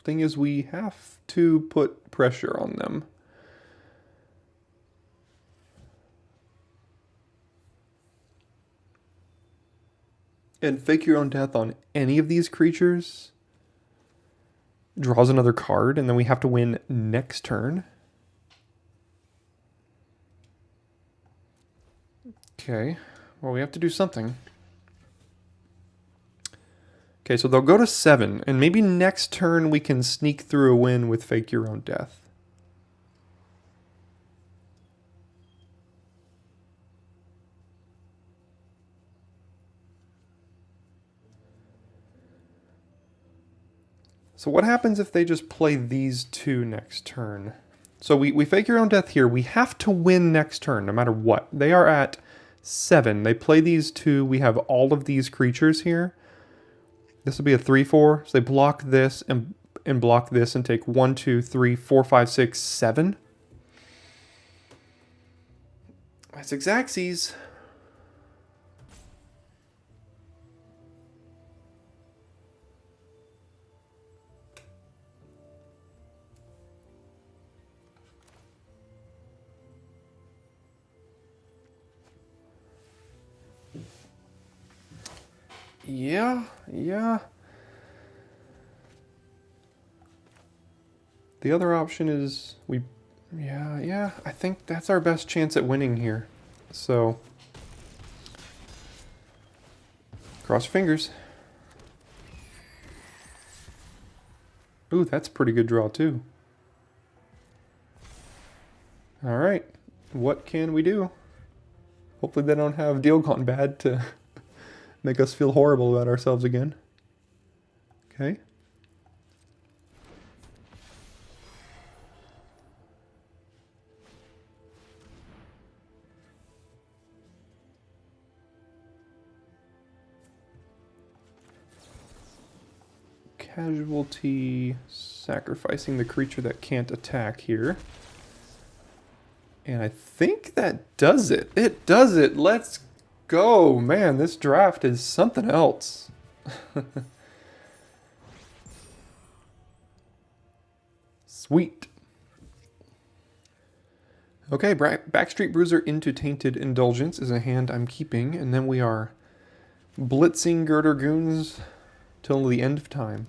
Thing is, we have to put pressure on them. And Fake Your Own Death on any of these creatures draws another card, and then we have to win next turn. Okay, well, we have to do something. Okay, so they'll go to 7, and maybe next turn we can sneak through a win with Fake Your Own Death. So what happens if they just play these two next turn? So we Fake Your Own Death here. We have to win next turn, no matter what. They are at 7. They play these two. We have all of these creatures here. This will be a 3/4. So they block this and block this and take 1, 2, 3, 4, 5, 6, 7. That's Xaxes. Yeah. The other option is yeah, I think that's our best chance at winning here. So, cross your fingers. Ooh, that's a pretty good draw too. All right, what can we do? Hopefully they don't have deal gone bad to make us feel horrible about ourselves again. Okay. Casualty, sacrificing the creature that can't attack here. And I think that does it. It does it. Let's go. Man, this draft is something else. Sweet. Okay, Backstreet Bruiser into Tainted Indulgence is a hand I'm keeping, and then we are blitzing Girder Goons till the end of time.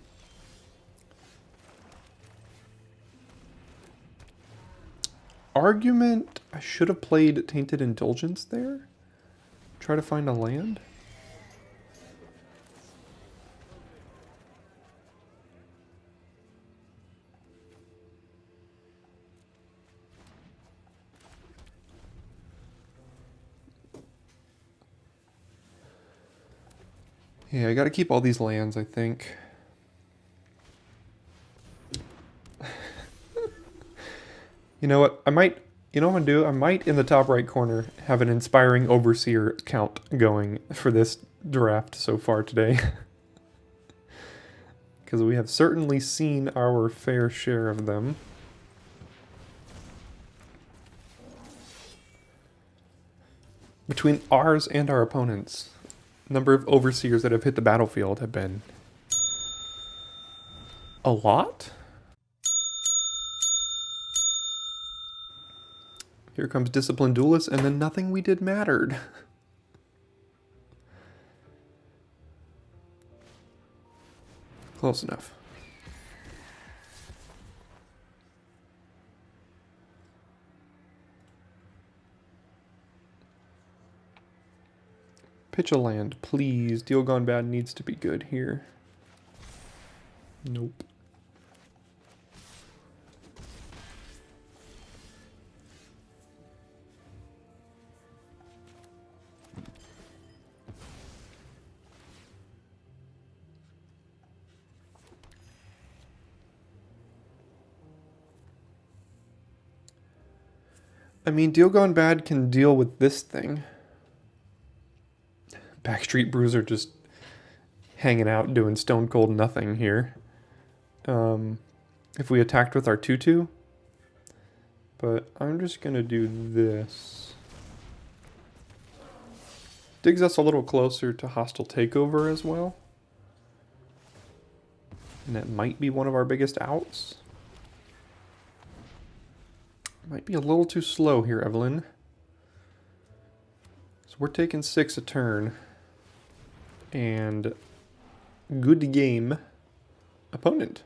Argument, I should have played Tainted Indulgence there. Try to find a land. Yeah, I gotta keep all these lands, I think. You know what? You know what I'm gonna do? I might, in the top right corner, have an inspiring overseer count going for this draft so far today. Because we have certainly seen our fair share of them. Between ours and our opponents, number of overseers that have hit the battlefield have been a lot. Here comes Disciplined Duelist, and then nothing we did mattered. Close enough. Pitch a land, please. Deal Gone Bad needs to be good here. Nope. I mean, Deal Gone Bad can deal with this thing. Backstreet Bruiser just hanging out doing stone cold nothing here. If we attacked with our 2/2. But I'm just going to do this. Digs us a little closer to Hostile Takeover as well. And that might be one of our biggest outs. Might be a little too slow here, Evelyn. So we're taking 6 a turn. And good game, opponent.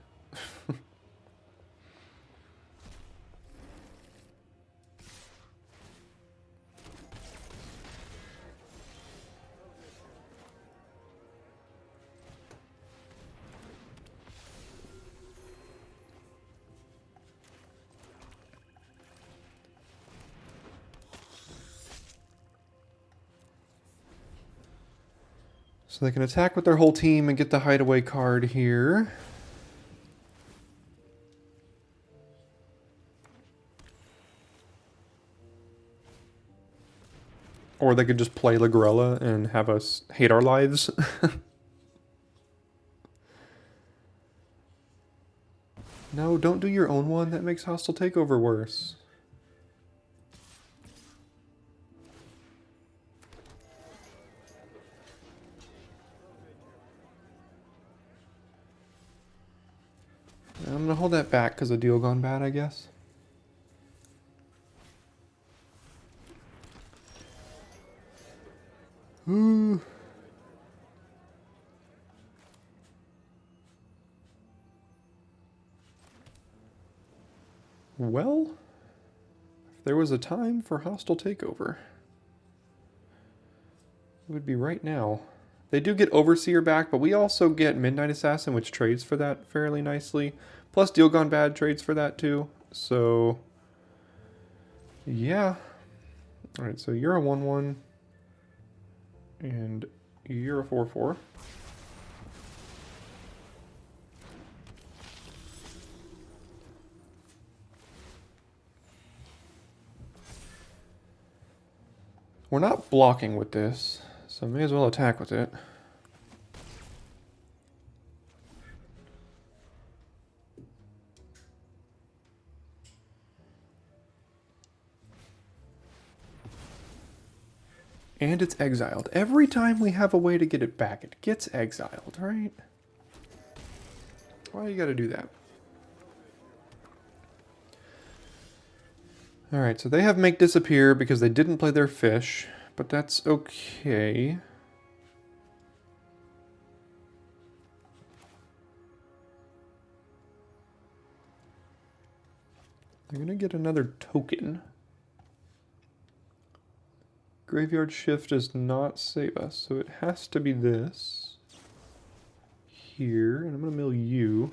So they can attack with their whole team and get the hideaway card here. Or they could just play Lagrella and have us hate our lives. No, don't do your own one. That makes Hostile Takeover worse. I'm going to hold that back because of Deal Gone Bad, I guess. Ooh. Well, if there was a time for Hostile Takeover, it would be right now. They do get Overseer back, but we also get Midnight Assassin, which trades for that fairly nicely. Plus Deal Gone Bad trades for that too. So, yeah. Alright, so you're a 1/1. And you're a 4/4. We're not blocking with this, so may as well attack with it. And it's exiled. Every time we have a way to get it back, it gets exiled, right? Why you gotta do that? Alright, so they have Make Disappear because they didn't play their fish, but that's okay. They're gonna get another token. Graveyard Shift does not save us, so it has to be this. Here, and I'm gonna mill you.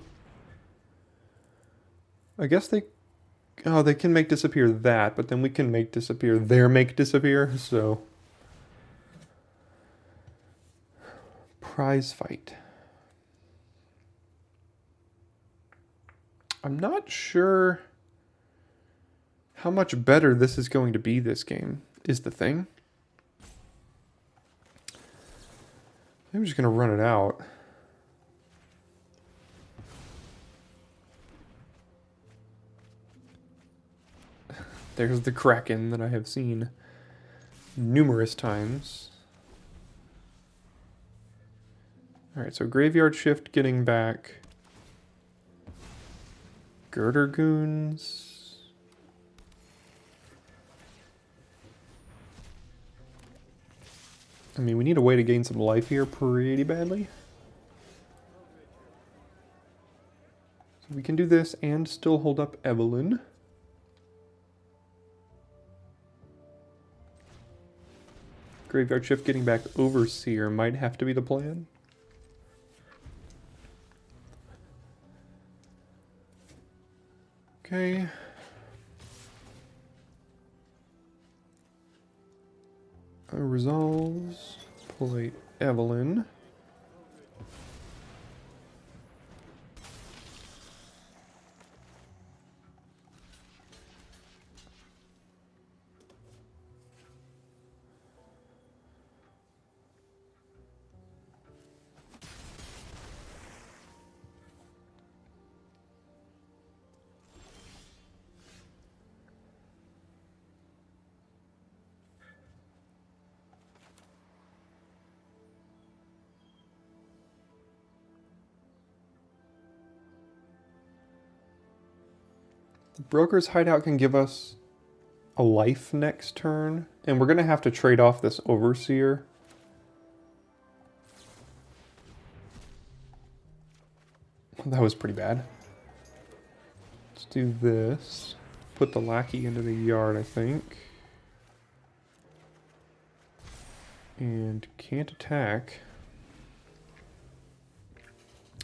I guess they... Oh, they can make disappear that, but then we can make disappear their make disappear, so... prize fight. I'm not sure how much better this is going to be this game, is the thing. I'm just going to run it out. There's the Kraken that I have seen numerous times. Alright, so Graveyard Shift getting back. Girder Goons. I mean, we need a way to gain some life here pretty badly. So we can do this and still hold up Evelyn. Graveyard Shift getting back Overseer might have to be the plan. Okay. Resolves. Play Evelyn. The Broker's Hideout can give us a life next turn, and we're going to have to trade off this Overseer. That was pretty bad. Let's do this. Put the Lackey into the yard, I think. And can't attack.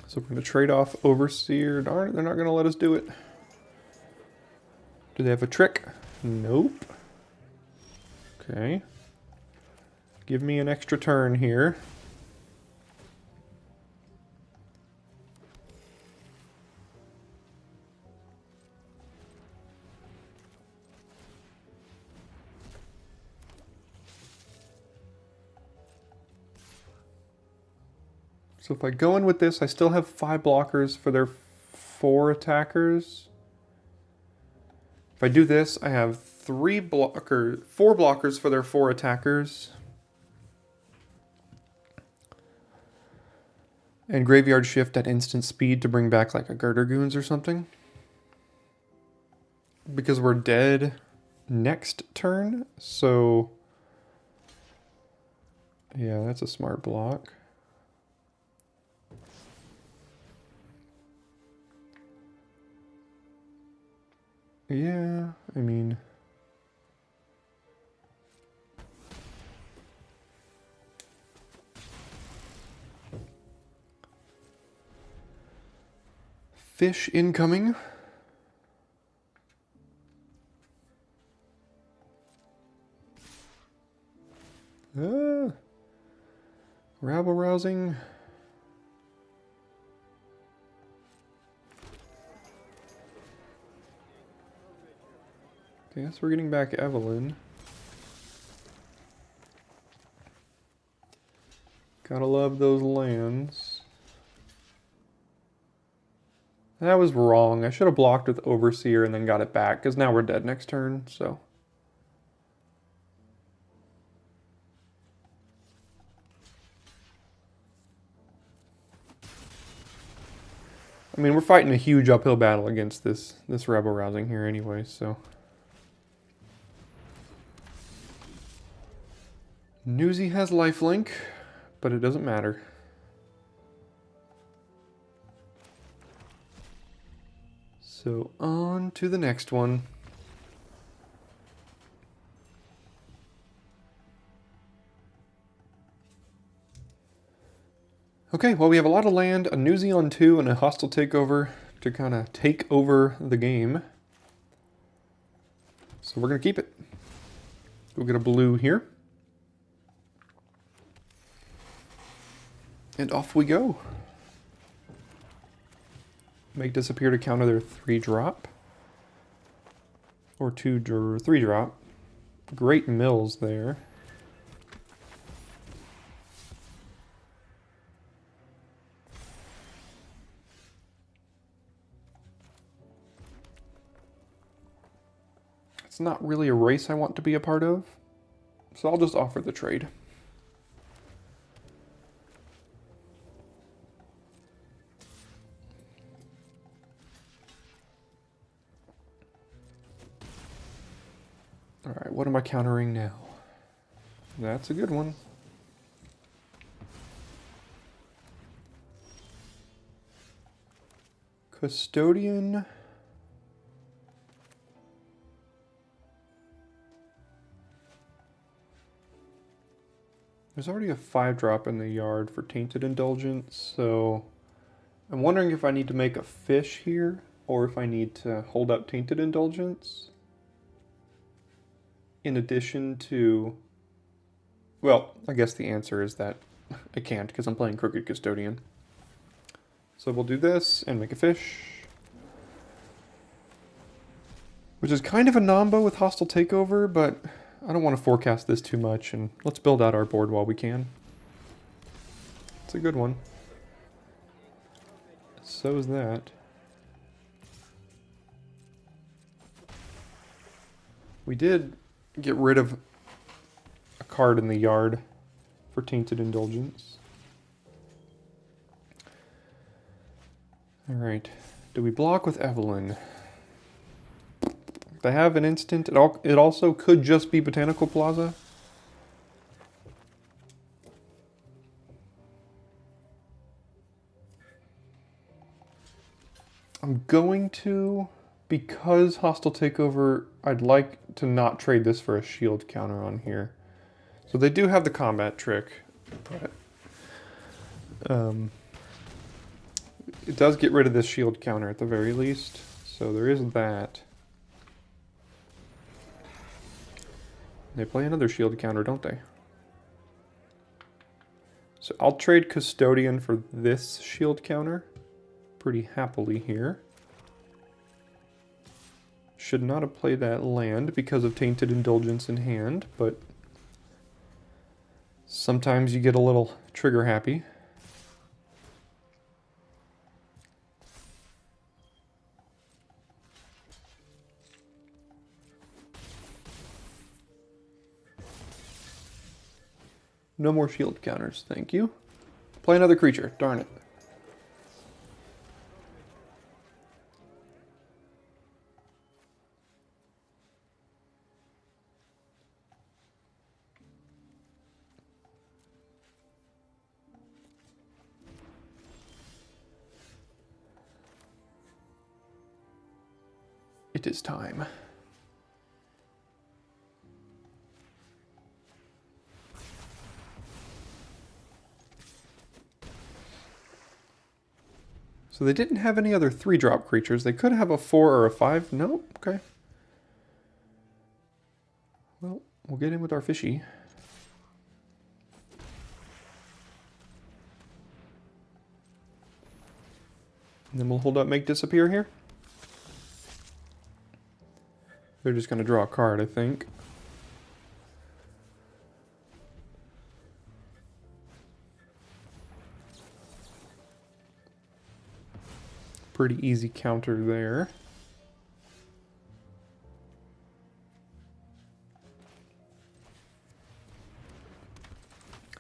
So we're going to trade off Overseer. Darn it, they're not going to let us do it. Do they have a trick? Nope. Okay. Give me an extra turn here. So if I go in with this, I still have 5 blockers for their 4 attackers. If I do this, I have 4 blockers for their 4 attackers. And Graveyard Shift at instant speed to bring back like a Girder Goons or something. Because we're dead next turn, so... yeah, that's a smart block. Yeah, I mean... fish incoming. Rabble rousing. Okay, so we're getting back Evelyn. Gotta love those lands. That was wrong. I should have blocked with Overseer and then got it back, because now we're dead next turn, so... I mean, we're fighting a huge uphill battle against this Rebel Rousing here anyway, so... Newsy has lifelink, but it doesn't matter. So on to the next one. Okay, well we have a lot of land, a Newsy on 2, and a hostile takeover to kind of take over the game. So we're going to keep it. We'll get a blue here. And off we go. Make disappear to counter their 3-drop. Or 3-drop. Great mills there. It's not really a race I want to be a part of, so I'll just offer the trade. Alright, what am I countering now? That's a good one. Custodian. There's already a 5-drop in the yard for Tainted Indulgence, so I'm wondering if I need to make a fish here, or if I need to hold up Tainted Indulgence. In addition to... Well, I guess the answer is that I can't, because I'm playing Crooked Custodian. So we'll do this, and make a fish. Which is kind of a nombo with Hostile Takeover, but I don't want to forecast this too much, and let's build out our board while we can. It's a good one. So is that. We did get rid of a card in the yard for Tainted Indulgence. Alright, do we block with Evelyn? They have an instant. It also could just be Botanical Plaza. I'm going to, because Hostile Takeover, I'd like to not trade this for a shield counter on here. So they do have the combat trick, but it does get rid of this shield counter at the very least. So there is that. They play another shield counter, don't they? So I'll trade Custodian for this shield counter pretty happily here. Should not have played that land because of Tainted Indulgence in hand, but sometimes you get a little trigger happy. No more shield counters, thank you. Play another creature, darn it. It is time. So they didn't have any other 3-drop creatures. They could have a 4 or a 5. No? Okay. Well, we'll get in with our fishy. And then we'll hold up Make Disappear here. They're just going to draw a card, I think. Pretty easy counter there.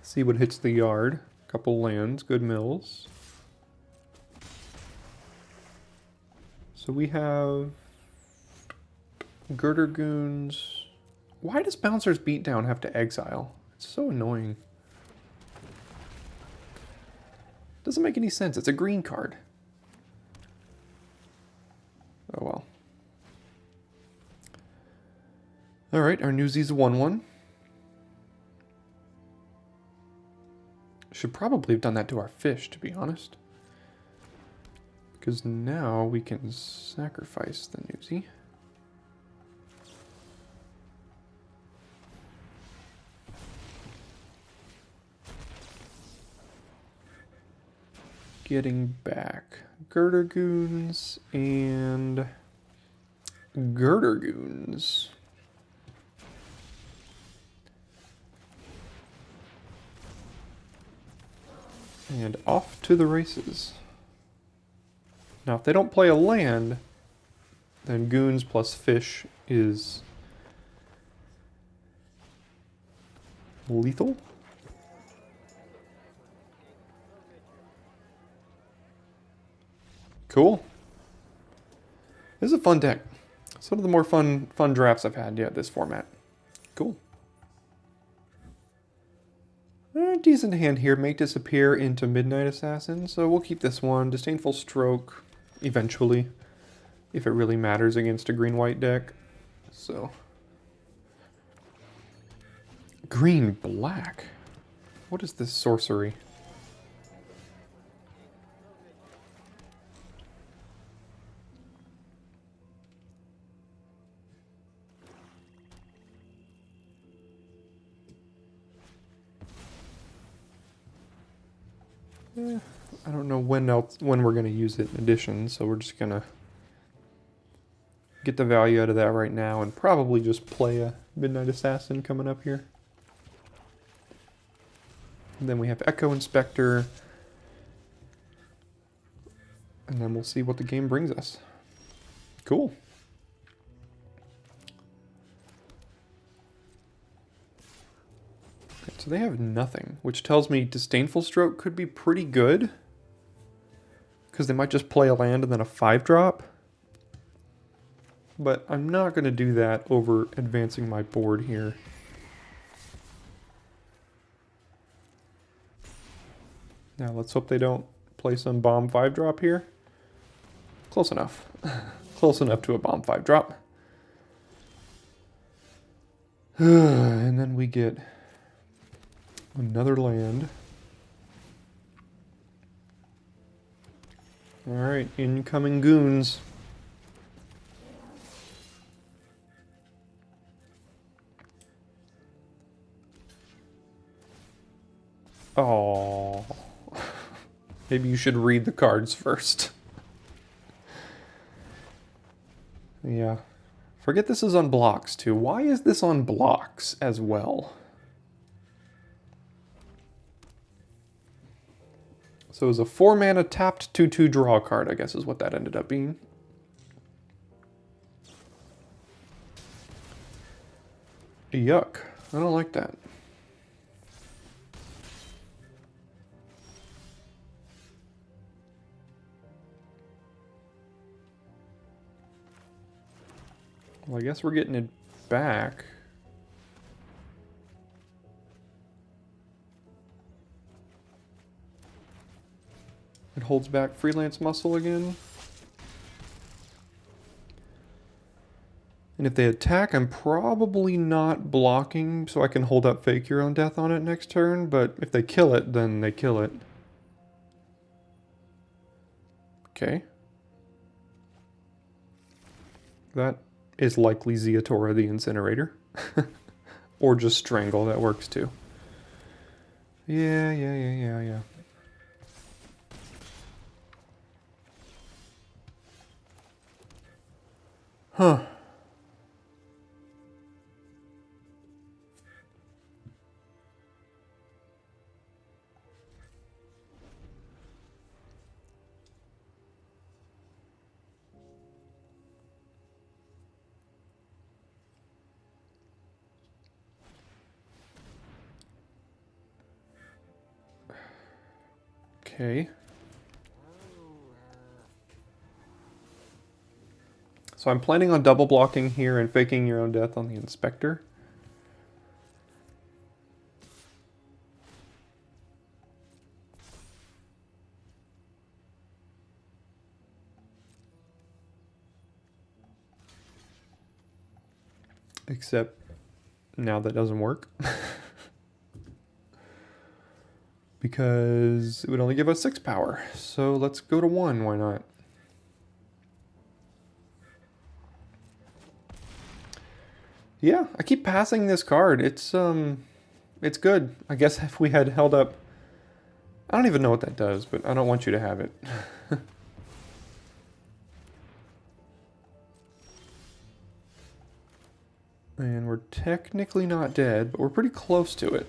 See what hits the yard. Couple lands, good mills. So we have Girder Goons. Why does Bouncer's Beatdown have to exile? It's so annoying. Doesn't make any sense. It's a green card. Oh well. Alright, our Newsy's a 1/1. Should probably have done that to our fish, to be honest. Because now we can sacrifice the Newsy. getting back? Girder Goons and Girder Goons. And off to the races. Now, if they don't play a land, then Goons plus Fish is lethal. Cool. This is a fun deck. It's one of the more fun drafts I've had yet this format. Cool. Decent hand here. Make disappear into Midnight Assassin. So we'll keep this one. Disdainful Stroke eventually, if it really matters against a green-white deck. So. Green-black? What is this sorcery? I don't know when we're going to use it in addition, so we're just going to get the value out of that right now and probably just play a Midnight Assassin coming up here. And then we have Echo Inspector, and then we'll see what the game brings us. Cool. So they have nothing, which tells me Disdainful Stroke could be pretty good. Because they might just play a land and then a 5-drop. But I'm not going to do that over advancing my board here. Now let's hope they don't play some bomb 5-drop here. Close enough. Close enough to a bomb 5-drop. And then we get another land. Alright, incoming Goons. Oh, maybe you should read the cards first. Yeah. Forget this is on blocks too. Why is this on blocks as well? So it was a 4-mana tapped 2/2 draw card, I guess is what that ended up being. Yuck. I don't like that. Well, I guess we're getting it back. It holds back Freelance Muscle again. And if they attack, I'm probably not blocking, so I can hold up Fake Your Own Death on it next turn, but if they kill it, then they kill it. Okay. That is likely Zeatora the Incinerator. Or just Strangle, that works too. Yeah. Huh. Okay. So I'm planning on double blocking here and faking your own death on the Inspector. Except now that doesn't work. Because it would only give us 6 power. So let's go to 1, why not? Yeah, I keep passing this card. It's good. I guess if we had held up I don't even know what that does, but I don't want you to have it. And we're technically not dead, but we're pretty close to it.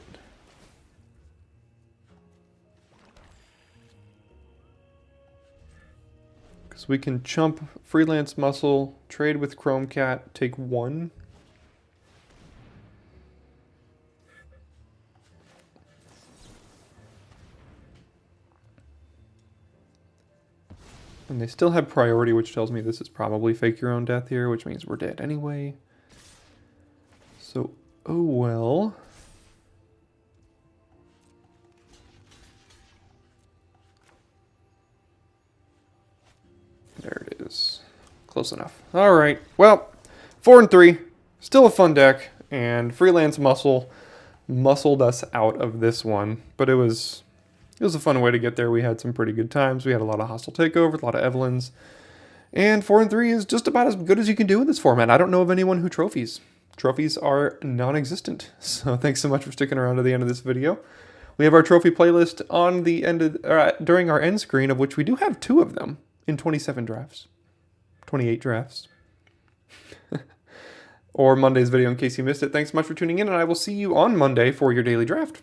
Because we can chump Freelance Muscle, trade with Chrome Cat, take 1. And they still have priority, which tells me this is probably fake your own death here, which means we're dead anyway. So, oh well. There it is. Close enough. All right. Well, 4 and 3. Still a fun deck. And Freelance Muscle muscled us out of this one. But it was a fun way to get there. We had some pretty good times. We had a lot of hostile takeovers, a lot of Evelyns. And 4 and 3 is just about as good as you can do in this format. I don't know of anyone who trophies. Trophies are non-existent. So thanks so much for sticking around to the end of this video. We have our trophy playlist on the end of, during our end screen, of which we do have 2 of them in 27 drafts. 28 drafts. Or Monday's video in case you missed it. Thanks so much for tuning in, and I will see you on Monday for your daily draft.